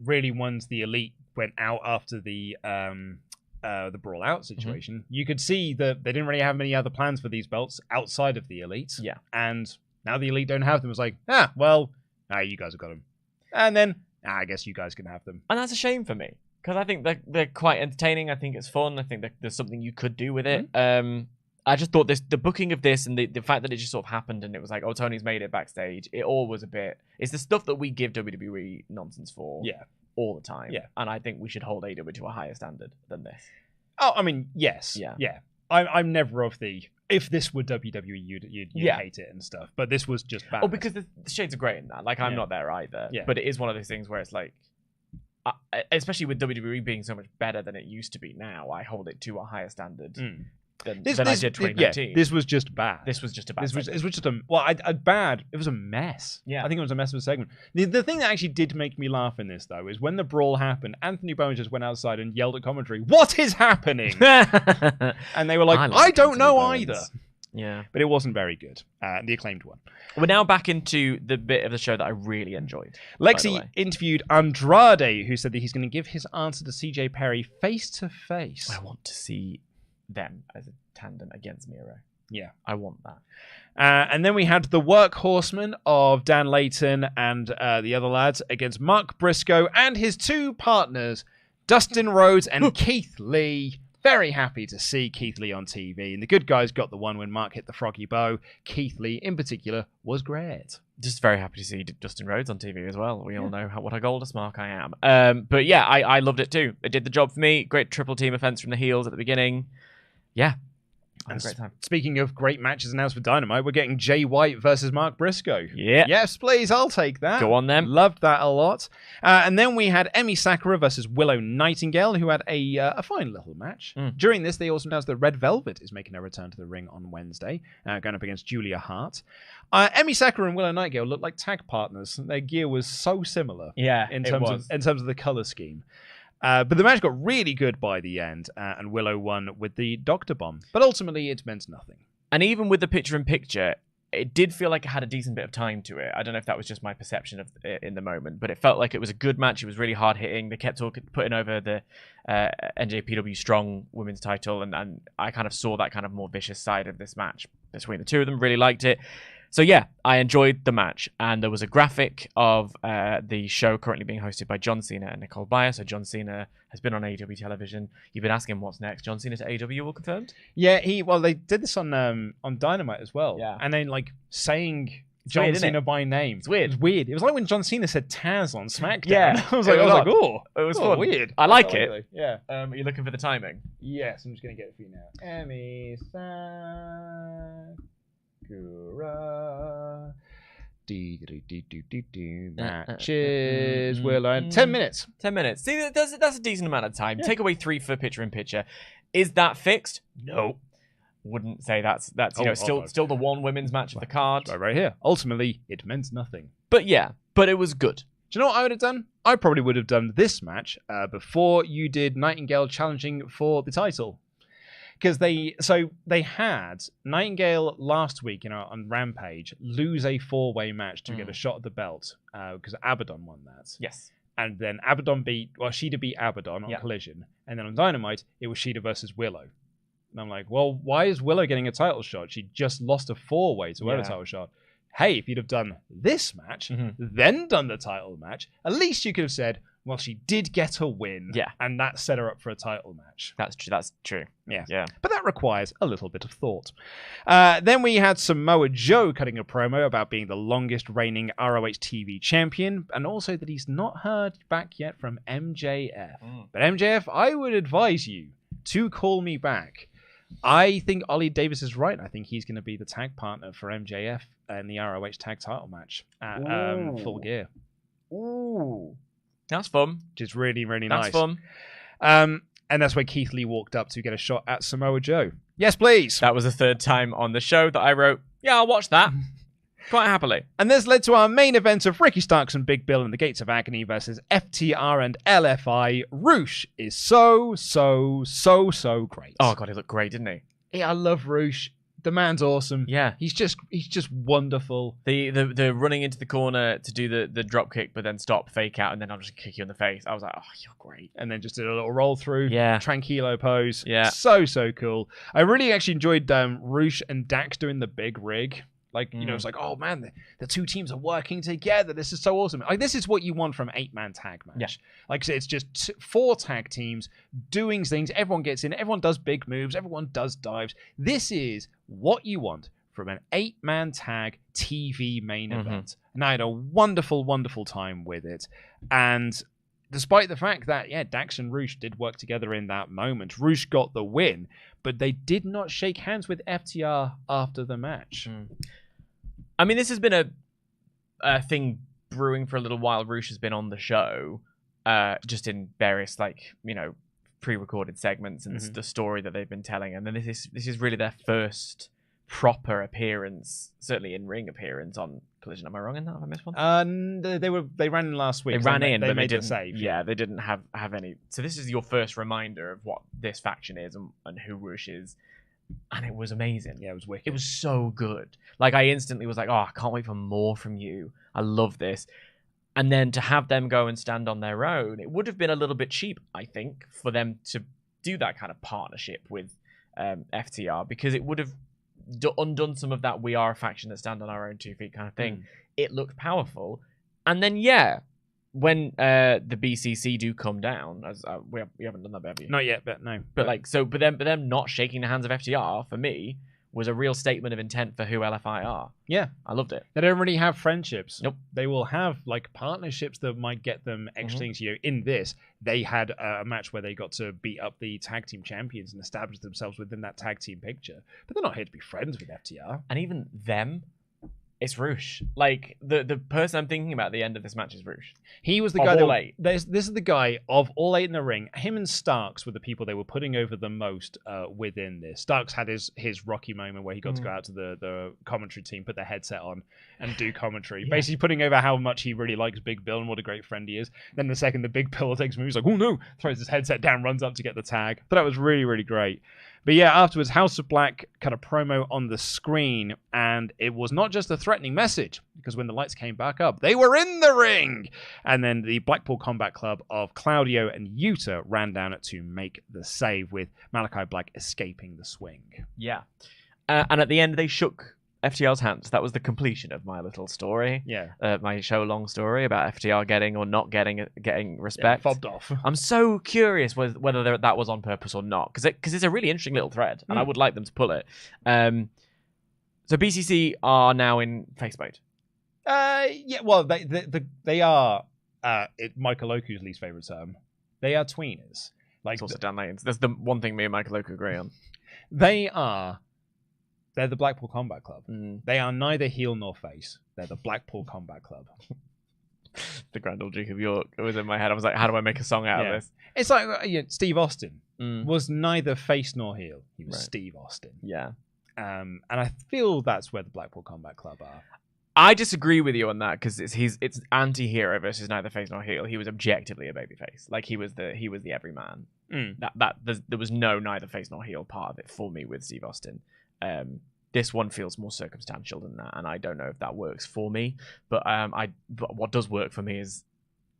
really, once the elite went out after the Brawl Out situation, you could see that they didn't really have many other plans for these belts outside of the elite. Yeah. And now the elite don't have them. It's like, you guys have got them. And then, I guess you guys can have them. And that's a shame for me. Because I think they're quite entertaining. I think it's fun. I think there's something you could do with it. I just thought the booking of this and the fact that it just sort of happened and it was like, oh, Tony's made it backstage. It all was a bit... It's the stuff that we give WWE nonsense for all the time. Yeah. And I think we should hold AEW to a higher standard than this. Oh, I mean, yes. Yeah. I'm never of the... If this were WWE, you'd hate it and stuff. But this was just bad. Oh, because the shades are great in that. Like, I'm not there either. Yeah. But it is one of those things where it's like... especially with WWE being so much better than it used to be now, I hold it to a higher standard than I did 2019. This was just bad. This was just a bad segment. It was just it was a mess. Yeah. I think it was a mess of a segment. The thing that actually did make me laugh in this, though, is when the brawl happened, Anthony Bowens just went outside and yelled at commentary, "What is happening?" And they were like, I don't know either. Yeah. But it wasn't very good. The Acclaimed one. We're now back into the bit of the show that I really enjoyed. Lexi interviewed Andrade, who said that he's going to give his answer to CJ Perry face to face. I want to see them as a tandem against Miro. Yeah. I want that. And then we had the workhorsemen of Dan Layton and the other lads against Mark Briscoe and his two partners, Dustin Rhodes and Keith Lee. Very happy to see Keith Lee on TV. And the good guys got the one when Mark hit the froggy bow. Keith Lee, in particular, was great. Just very happy to see Dustin Rhodes on TV as well. We all know what a Goldust mark I am. But yeah, I loved it too. It did the job for me. Great triple team offense from the heels at the beginning. Yeah. a great time. Speaking of great matches announced for Dynamite, we're getting Jay White versus Mark Briscoe. Yeah. Yes, please. I'll take that. Go on then. Loved that a lot. And then we had Emi Sakura versus Willow Nightingale, who had a fine little match. During this, they also announced that Red Velvet is making a return to the ring on Wednesday, going up against Julia Hart. Emi Sakura and Willow Nightingale looked like tag partners. Their gear was so similar. Yeah, in terms of the color scheme. But the match got really good by the end, and Willow won with the Doctor Bomb. But ultimately, it meant nothing. And even with the picture-in-picture, it did feel like it had a decent bit of time to it. I don't know if that was just my perception of it in the moment, but it felt like it was a good match. It was really hard-hitting. They kept putting over the NJPW Strong Women's title, and I kind of saw that kind of more vicious side of this match between the two of them. Really liked it. So yeah, I enjoyed the match, and there was a graphic of the show currently being hosted by John Cena and Nicole Byer. So John Cena has been on AEW television. You've been asking what's next. John Cena to AEW, all confirmed? Yeah, they did this on Dynamite as well. Yeah, and then like saying John Cena by name. It's weird. It was weird. It was like when John Cena said Taz on SmackDown. Yeah, I was like, oh, it was fun. Weird. I like it. Yeah. Are you looking for the timing? Yes, I'm just gonna get it for you now. Emi Sakura. Matches. Willow. 10 minutes. 10 minutes. See, that's a decent amount of time. Yeah. Take away 3 for picture-in-picture. Is that fixed? No. Wouldn't say that's still the one women's match of the card. Right here. Ultimately, it meant nothing. But yeah, but it was good. Do you know what I would have done? I probably would have done this match before you did Nightingale challenging for the title. Because they had Nightingale last week, on Rampage, lose a 4-way match to get a shot at the belt because Abaddon won that. Yes. And then Abaddon Shida beat Abaddon on Collision. And then on Dynamite, it was Shida versus Willow. And I'm like, well, why is Willow getting a title shot? She just lost a 4-way to win a title shot. Hey, if you'd have done this match, then done the title match, at least you could have said, well, she did get a win. Yeah. And that set her up for a title match. That's true. Yeah. But that requires a little bit of thought. Then we had Samoa Joe cutting a promo about being the longest reigning ROH TV champion, and also that he's not heard back yet from MJF. But MJF, I would advise you to call me back. I think Ollie Davis is right. I think he's going to be the tag partner for MJF in the ROH tag title match at Full Gear. Ooh. That's fun. Which is really, really nice. That's fun. And that's where Keith Lee walked up to get a shot at Samoa Joe. Yes, please. That was the 3rd time on the show that I wrote, yeah, I'll watch that. Quite happily. And this led to our main event of Ricky Starks and Big Bill in the Gates of Agony versus FTR and LFI. Roosh is so great. Oh, God, he looked great, didn't he? Yeah, I love Roosh. The man's awesome. Yeah. He's just wonderful. The running into the corner to do the drop kick, but then stop, fake out, and then I'll just kick you in the face. I was like, oh, you're great. And then just did a little roll through. Yeah. Tranquilo pose. Yeah. So cool. I really actually enjoyed Roosh and Dax doing the big rig. Like, it's like, oh man, the two teams are working together. This is so awesome. Like, this is what you want from 8-man tag match. Yeah. Like, it's just 4 tag teams doing things. Everyone gets in. Everyone does big moves. Everyone does dives. This is what you want from an 8-man tag TV main event. And I had a wonderful, wonderful time with it. And despite the fact that, Dax and Roosh did work together in that moment, Roosh got the win, but they did not shake hands with FTR after the match. I mean, this has been a thing brewing for a little while. Roosh has been on the show, just in various, pre-recorded segments and the story that they've been telling. And then this is really their first proper appearance, certainly in-ring appearance on Collision. Am I wrong in that? Have I missed one? They ran in last week. They ran in, but made they didn't the save. Yeah, they didn't have any. So this is your first reminder of what this faction is and who Roosh is. And it was amazing. Yeah, it was wicked. It was so good. Like, I instantly was like, oh, I can't wait for more from you. I love this. And then to have them go and stand on their own, it would have been a little bit cheap, I think, for them to do that kind of partnership with FTR, because it would have undone some of that we are a faction that stand on our own 2 feet kind of thing. It looked powerful. And then, when the BCC do come down, as we haven't done that, have you? Not yet, but no. But them not shaking the hands of FTR for me was a real statement of intent for who LFI are. Yeah. I loved it. They don't really have friendships. Nope. They will have like partnerships that might get them extra things. You know, in this, they had a match where they got to beat up the tag team champions and establish themselves within that tag team picture. But they're not here to be friends with FTR. And even them, it's Roosh. Like, the person I'm thinking about at the end of this match is Roosh. He was the guy this is the guy of all 8 in the ring. Him and Starks were the people they were putting over the most within this. Starks had his Rocky moment where he got to go out to the commentary team, put their headset on, and do commentary. Basically putting over how much he really likes Big Bill and what a great friend he is. Then the second the Big Bill takes a move, he's like, oh no, throws his headset down, runs up to get the tag. But that was really, really great. But yeah, afterwards, House of Black cut a promo on the screen, and it was not just a threatening message, because when the lights came back up, they were in the ring! And then the Blackpool Combat Club of Claudio and Yuta ran down to make the save, with Malachi Black escaping the swing. Yeah. And at the end, they shook FTR's hands. That was the completion of my little story. Yeah. My show-long story about FTR getting or not getting respect. Yeah, fobbed off. I'm so curious whether that was on purpose or not, because it's a really interesting little thread, and I would like them to pull it. So BCC are now in face mode. Yeah, well, they are, Michael Oku's least favorite term. They are tweeners. Like, it's also Dan Layton's. That's the one thing me and Michael Oku agree on. They're the Blackpool Combat Club. They are neither heel nor face. They're the Blackpool Combat Club. The Grand Old Duke of York was in my head. I was like, how do I make a song out of this? It's like Steve Austin was neither face nor heel. He was Steve Austin. Yeah. And I feel that's where the Blackpool Combat Club are. I disagree with you on that, because it's anti-hero versus neither face nor heel. He was objectively a babyface. Like, he was the everyman. There was no neither face nor heel part of it for me with Steve Austin. This one feels more circumstantial than that, and I don't know if that works for me. But what does work for me is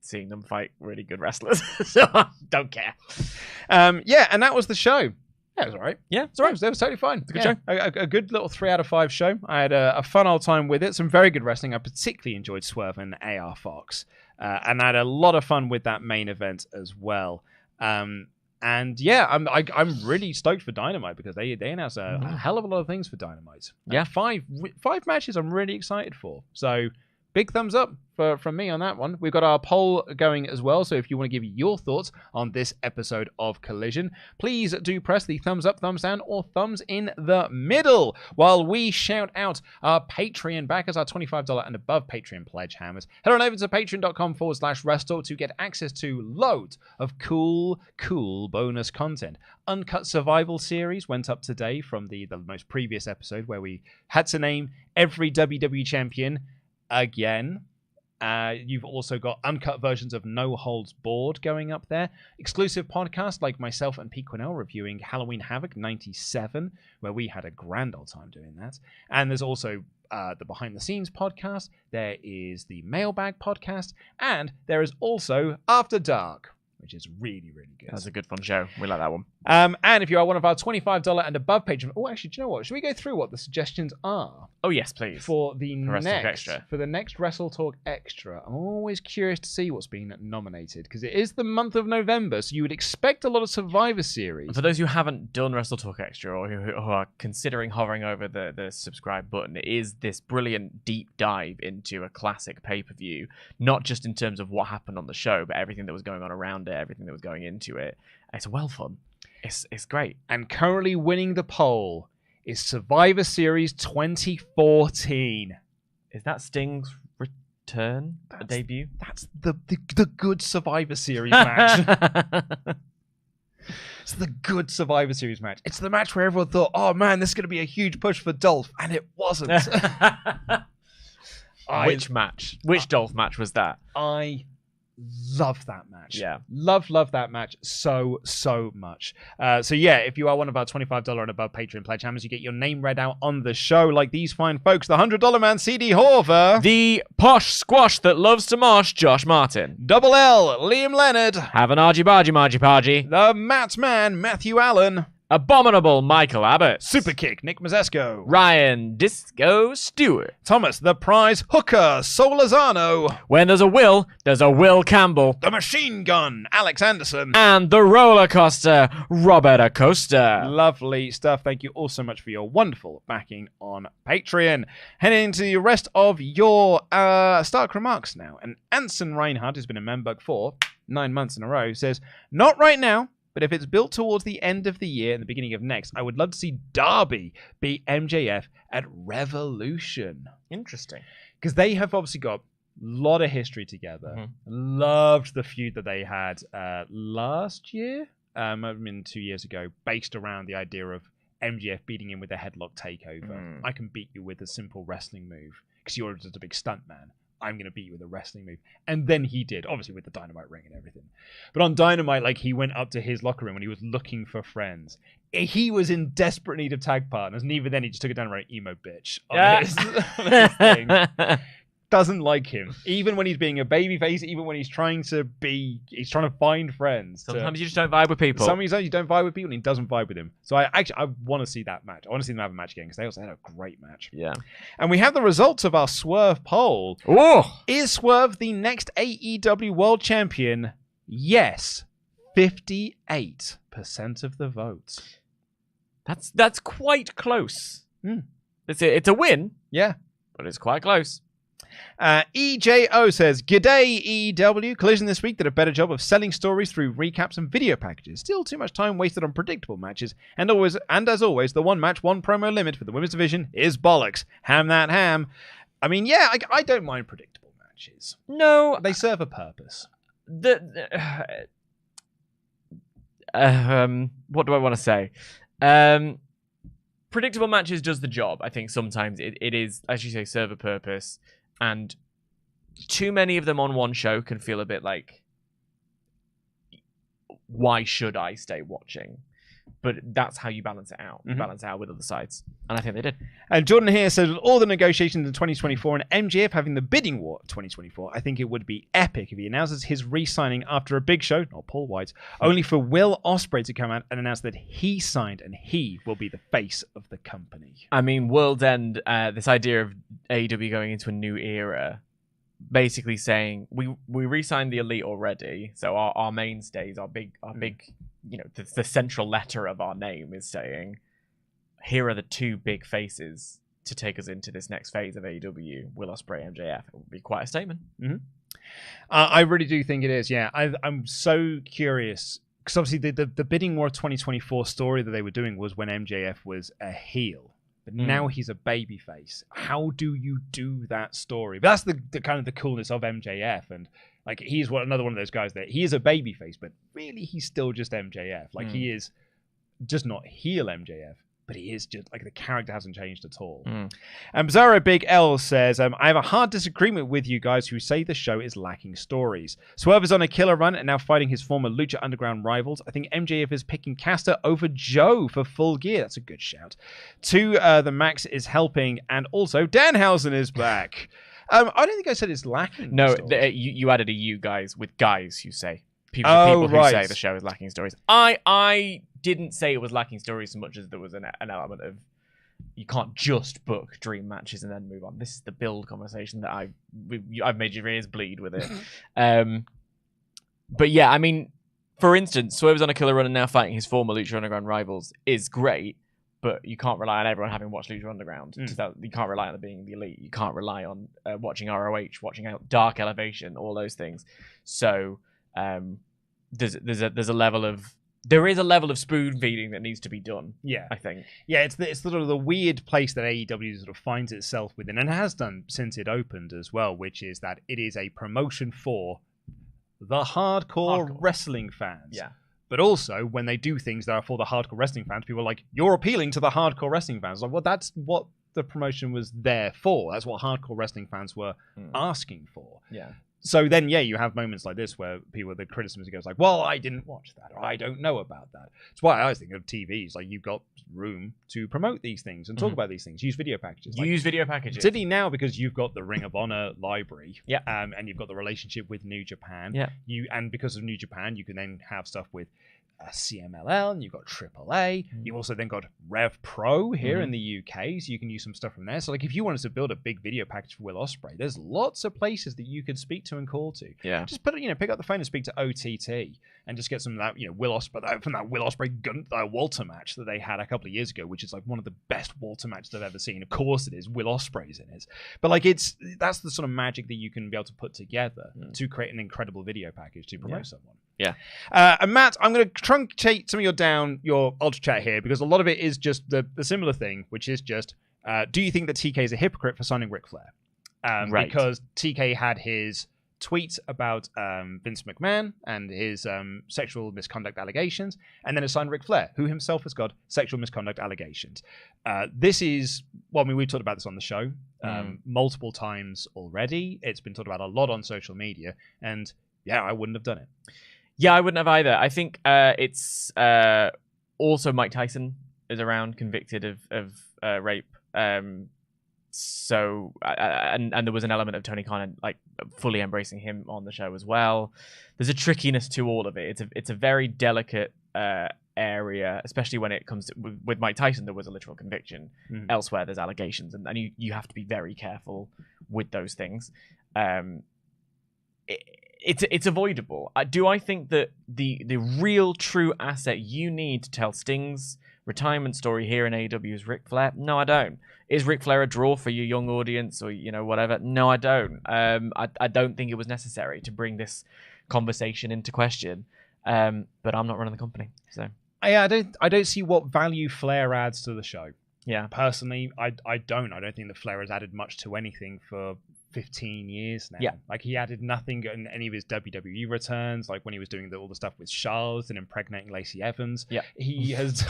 seeing them fight really good wrestlers. So I don't care. Yeah, and that was the show. Yeah, it was all right. Yeah, it's all right. It was totally fine. It's a good show. A good little 3 out of 5 show. I had a fun old time with it. Some very good wrestling. I particularly enjoyed Swerve and AR Fox. And I had a lot of fun with that main event as well. And yeah, I'm really stoked for Dynamite, because they announced a hell of a lot of things for Dynamite. Yeah, 5 matches I'm really excited for. So big thumbs up from me on that one. We've got our poll going as well, so if you want to give your thoughts on this episode of Collision, please do press the thumbs up, thumbs down, or thumbs in the middle, while we shout out our Patreon backers, our $25 and above Patreon Pledgehammers. Head on over to patreon.com/WrestleTalk to get access to loads of cool bonus content. Uncut Survival Series went up today from the most previous episode, where we had to name every WWE champion again. You've also got uncut versions of No Holds Barred going up there. Exclusive podcasts like myself and Pete Quinnell reviewing Halloween Havoc 97, where we had a grand old time doing that. And there's also the Behind the Scenes podcast. There is the Mailbag podcast. And there is also After Dark, which is really, really good. That's a good fun show. We like that one. And if you are one of our $25 and above patrons... Oh, actually, do you know what? Should we go through what the suggestions are? Oh, yes, please. For the next WrestleTalk Extra. I'm always curious to see what's been nominated, because it is the month of November, so you would expect a lot of Survivor Series. And for those who haven't done WrestleTalk Extra, or who are considering hovering over the subscribe button, it is this brilliant deep dive into a classic pay-per-view, not just in terms of what happened on the show, but everything that was going on around it, everything that was going into it. It's well fun. It's great. And currently winning the poll is Survivor Series 2014. Is that Sting's return? A debut? That's the good Survivor Series match. It's the good Survivor Series match. It's the match where everyone thought, oh man, this is going to be a huge push for Dolph, and it wasn't. Which match? Which Dolph match was that? I love that match. Yeah. Love that match so much. So yeah, if you are one of our $25 and above Patreon Pledgehammers, you get your name read out on the show, like these fine folks. The $100 man, CD Horver. The posh squash that loves to mosh, Josh Martin. Double L, Liam Leonard. Have an argy bargy margy pargy. The Matt man, Matthew Allen. Abominable Michael Abbott. Superkick Nick Mazesko. Ryan Disco Stewart. Thomas the Prize Hooker Solazano. When there's a Will Campbell. The Machine Gun Alex Anderson. And the roller coaster, Robert Acosta. Lovely stuff. Thank you all so much for your wonderful backing on Patreon. Heading into the rest of your Stark remarks now. And Anson Reinhardt has been a membug for 9 months in a row. Says, not right now. But if it's built towards the end of the year and the beginning of next, I would love to see Darby beat MJF at Revolution. Interesting. Because they have obviously got a lot of history together. Mm-hmm. Loved the feud that they had last year, I mean 2 years ago, based around the idea of MJF beating him with a headlock takeover. I can beat you with a simple wrestling move because you're just a big stunt man. I'm going to beat you with a wrestling move. And then he did, obviously with the Dynamite ring and everything. But on Dynamite, like, he went up to his locker room when he was looking for friends. He was in desperate need of tag partners, and even then he just took it down right emo bitch on his thing. Doesn't like him. Even when he's being a babyface, even when he's trying to find friends. Sometimes you just don't vibe with people. Sometimes you don't vibe with people, and he doesn't vibe with him. So I want to see that match. I want to see them have a match again, because they also had a great match. Yeah. And we have the results of our Swerve poll. Oh! Is Swerve the next AEW World Champion? Yes. 58% of the votes. That's quite close. It's a win. Yeah. But it's quite close. EJO says, G'day EW. Collision this week did a better job of selling stories through recaps and video packages. Still too much time wasted on predictable matches. And as always, the one match, one promo limit for the women's division is bollocks. Ham that ham. I mean, yeah, I don't mind predictable matches. No. They serve a purpose. What do I want to say? Predictable matches does the job. I think sometimes it is, as you say, serve a purpose. And too many of them on one show can feel a bit like, why should I stay watching? But that's how you balance it out. You balance it out with other sides. And I think they did. And Jordan here says, with all the negotiations in 2024 and MJF having the bidding war of 2024, I think it would be epic if he announces his re-signing after a big show, not Paul White's, only for Will Ospreay to come out and announce that he signed and he will be the face of the company. I mean, World's End, this idea of AEW going into a new era, basically saying, we re-signed the Elite already, so our mainstays, our big you know, the central letter of our name is saying, here are the two big faces to take us into this next phase of AEW, Will Ospreay, MJF. It would be quite a statement. I really do think it is, yeah. I'm so curious, because obviously the Bidding War 2024 story that they were doing was when MJF was a heel. But now he's a babyface. How do you do that story? But that's the kind of the coolness of MJF. And like, he's another one of those guys that he is a babyface, but really he's still just MJF. Like, he is just not heel MJF, but he is just like, the character hasn't changed at all. And Bizarro Big L says, I have a hard disagreement with you guys who say the show is lacking stories. Swerve is on a killer run and now fighting his former Lucha Underground rivals. I think MJF is picking Caster over Joe for Full Gear. That's a good shout. The Max is helping, and also Danhausen is back. I don't think I said it's lacking. No, you added a you guys with guys who say. People who say the show is lacking stories. I didn't say it was lacking stories so much as there was an element of, you can't just book dream matches and then move on. This is the build conversation that I've made your ears bleed with it. But yeah, I mean, for instance, Swerve's on a killer run and now fighting his former Lucha Underground rivals is great, but you can't rely on everyone having watched Lucha Underground. You can't rely on it being the Elite. You can't rely on watching ROH, watching Dark Elevation, all those things. So there is a level of spoon feeding that needs to be done. Yeah, I think. Yeah, it's sort of the weird place that AEW sort of finds itself within, and has done since it opened as well, which is that it is a promotion for the hardcore wrestling fans. Yeah. But also, when they do things that are for the hardcore wrestling fans, people are like, you're appealing to the hardcore wrestling fans. Like, well, that's what the promotion was there for. That's what hardcore wrestling fans were asking for. Yeah. So then, yeah, you have moments like this where the criticism goes like, well, I didn't watch that, or I don't know about that. It's why I always think of TVs. Like, you've got room to promote these things and talk about these things. Use video packages. Use video packages. Particularly now, because you've got the Ring of Honor library. Yeah. And you've got the relationship with New Japan. Yeah. And because of New Japan, you can then have stuff with CMLL, and you've got AAA. You've also then got Rev Pro here in the UK, so you can use some stuff from there. So like if you wanted to build a big video package for Will Ospreay, there's lots of places that you could speak to and call to. Yeah. Just pick up the phone and speak to OTT and just get some of that, Will Ospreay from that Will Ospreay Walter match that they had a couple of years ago, which is like one of the best Walter matches I've ever seen. Of course it is. Will Ospreay's in it. But like that's the sort of magic that you can be able to put together to create an incredible video package to promote someone. Yeah. And Matt, I'm going to truncate some of your Ultra Chat here, because a lot of it is just the similar thing, which is just, do you think that TK is a hypocrite for signing Ric Flair? Right. Because TK had his tweet about Vince McMahon and his sexual misconduct allegations, and then assigned Ric Flair, who himself has got sexual misconduct allegations. This is, we've talked about this on the show multiple times already. It's been talked about a lot on social media, and yeah, I wouldn't have done it. Yeah, I wouldn't have either. I think it's also Mike Tyson is around, convicted of rape. So and there was an element of Tony Khan like fully embracing him on the show as well. There's a trickiness to all of it. It's a very delicate area, especially when it comes to, with Mike Tyson. There was a literal conviction. Elsewhere, there's allegations, and you have to be very careful with those things. It's avoidable. Do I think that the real true asset you need to tell Sting's retirement story here in AEW is Ric Flair? No, I don't. Is Ric Flair a draw for your young audience or whatever? No, I don't. I don't think it was necessary to bring this conversation into question. But I'm not running the company, so I don't see what value Flair adds to the show. Yeah, personally, I don't think that Flair has added much to anything for 15 years now. Yeah. Like he added nothing in any of his WWE returns, like when he was doing all the stuff with Charles and impregnating Lacey Evans. Yeah. He has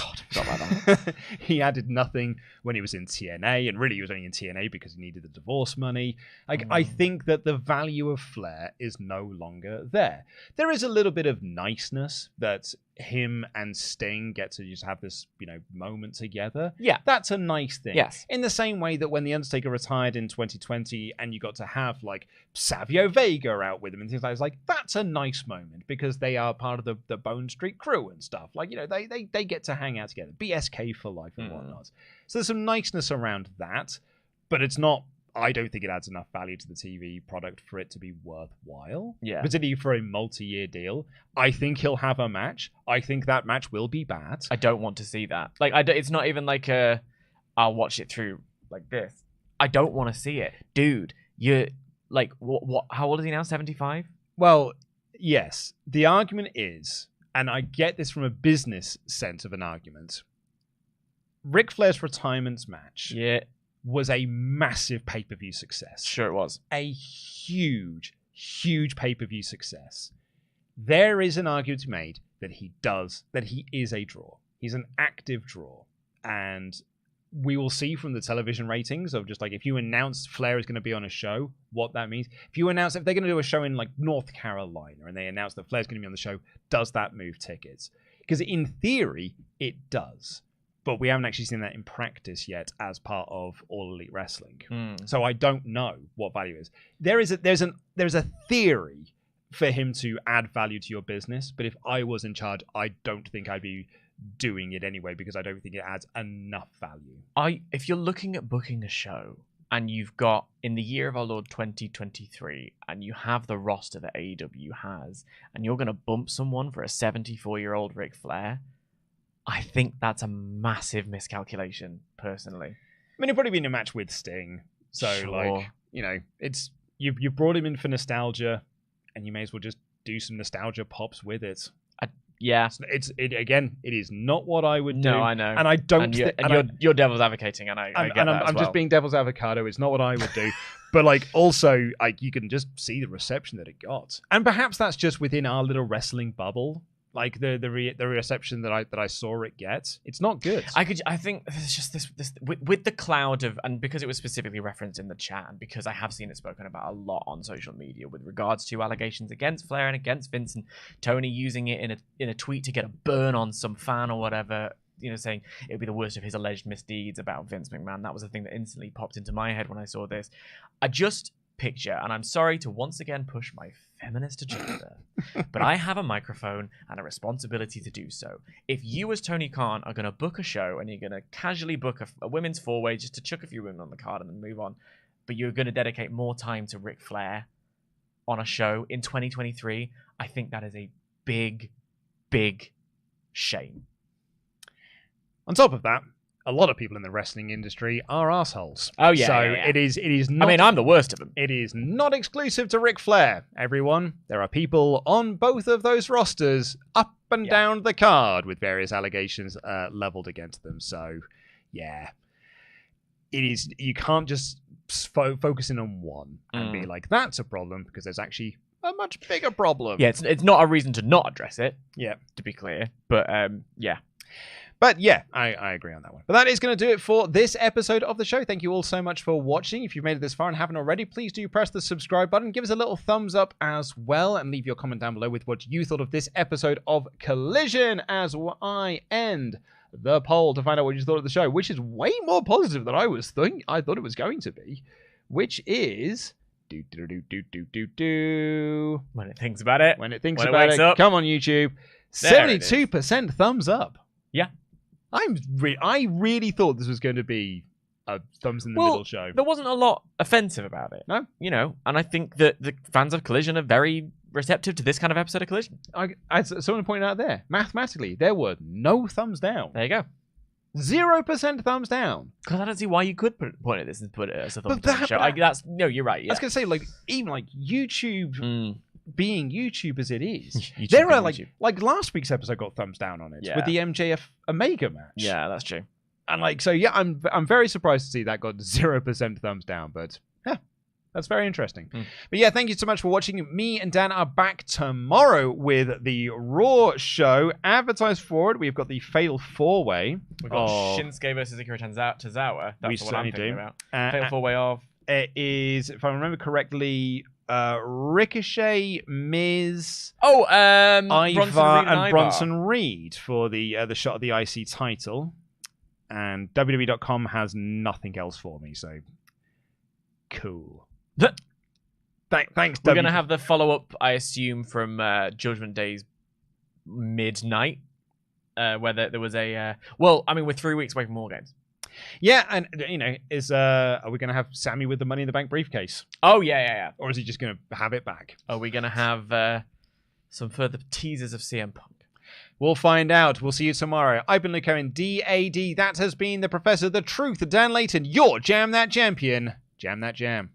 he added nothing when he was in TNA, and really he was only in TNA because he needed the divorce money. Like I think that the value of Flair is no longer there. There is a little bit of niceness that him and Sting get to just have this, moment together. Yeah. That's a nice thing. Yes. In the same way that when The Undertaker retired in 2020 and you got to have like Savio Vega out with him and things like that, it's like, that's a nice moment because they are part of the Bone Street crew and stuff. Like, they get to hang out together. BSK for life and whatnot. So there's some niceness around that, but it's not, I don't think it adds enough value to the TV product for it to be worthwhile. Yeah. Particularly for a multi-year deal. I think he'll have a match. I think that match will be bad. I don't want to see that. Like, it's not even like I'll watch it through like this. I don't want to see it. Dude, you're like, what? How old is he now? 75? Well, yes. The argument is, and I get this from a business sense of an argument, Ric Flair's retirement match was a massive pay-per-view success. Sure it was. A huge, huge pay-per-view success. There is an argument to be made that he is a draw. He's an active draw. And we will see from the television ratings of just like, if you announce Flair is going to be on a show, what that means. If they're going to do a show in like North Carolina and they announce that Flair's going to be on the show, does that move tickets? Because in theory, it does. But we haven't actually seen that in practice yet as part of All Elite Wrestling. So I don't know what value is. There's a theory for him to add value to your business, but if I was in charge, I don't think I'd be doing it anyway because I don't think it adds enough value. If you're looking at booking a show and you've got, in the year of our Lord 2023, and you have the roster that AEW has, and you're going to bump someone for a 74-year-old Ric Flair, I think that's a massive miscalculation, personally. I mean, he'll probably be in a match with Sting. So, Sure. it's you brought him in for nostalgia, and you may as well just do some nostalgia pops with it. Yeah. It is not what I would do. No, I know. And I don't... You're devil's advocating, and I get that as I'm well. just being devil's avocado. It's not what I would do. But, also, you can just see the reception that it got. And perhaps that's just within our little wrestling bubble. Like the reception that I saw it get, it's not good. I think there's just this with the cloud of, and because it was specifically referenced in the chat, and because I have seen it spoken about a lot on social media with regards to allegations against Flair and against Vince, and Tony using it in a tweet to get a burn on some fan or whatever, saying it would be the worst of his alleged misdeeds about Vince McMahon. That was the thing that instantly popped into my head when I saw this. picture, and I'm sorry to once again push my feminist agenda, but I have a microphone and a responsibility to do so. If you as Tony Khan are going to book a show and you're going to casually book a women's four-way just to chuck a few women on the card and then move on, but you're going to dedicate more time to Ric Flair on a show in 2023, I think that is a big, big shame. On top of that, a lot of people in the wrestling industry are assholes. Oh, yeah. So yeah. it is not... I mean, I'm the worst of them. It is not exclusive to Ric Flair, everyone. There are people on both of those rosters up and down the card with various allegations leveled against them. So, yeah. It is... You can't just focus in on one and be like, that's a problem, because there's actually a much bigger problem. Yeah, it's not a reason to not address it. Yeah. To be clear. But, yeah. But yeah, I agree on that one. But that is going to do it for this episode of the show. Thank you all so much for watching. If you've made it this far and haven't already, please do press the subscribe button. Give us a little thumbs up as well, and leave your comment down below with what you thought of this episode of Collision as I end the poll to find out what you thought of the show, which is way more positive than I thought it was going to be, which is... When it thinks about it. When it thinks about it. Come on, YouTube. 72% thumbs up. Yeah. I really thought this was going to be a thumbs in the middle show. There wasn't a lot offensive about it. No. You know, and I think that the fans of Collision are very receptive to this kind of episode of Collision. Someone pointed out there, mathematically, there were no thumbs down. There you go. 0% thumbs down. Because I don't see why you could point at this and put it as a thumbs down show. No, you're right. Yeah. I was going to say, like, even like YouTube... being YouTube as it is, there are like last week's episode got thumbs down on it with the MJF Omega match. Yeah, that's true. And like, so yeah, I'm very surprised to see that got 0% thumbs down, but yeah, that's very interesting. But yeah, thank you so much for watching. Me and Dan are back tomorrow with the Raw show. Advertised for it, we've got the Fatal 4-Way. We've got Shinsuke versus Akira Tozawa. That's what I'm thinking about. Fatal 4-Way of... It is, if I remember correctly... Ricochet, Miz, Ivar and Bronson Reed for the shot of the IC title, and WWE.com has nothing else for me. So cool. Thanks. We're gonna have the follow up, I assume, from Judgment Day's midnight, where there was a. Well, I mean, we're 3 weeks away from War Games. Yeah, and you know, are we going to have Sammy with the Money in the Bank briefcase? Oh yeah. Or is he just going to have it back? Are we going to have some further teasers of CM Punk? We'll find out. We'll see you tomorrow. I've been Luke Owen, DAD. That has been the Professor, the Truth, Dan Layton, your Jam That Champion. Jam that jam.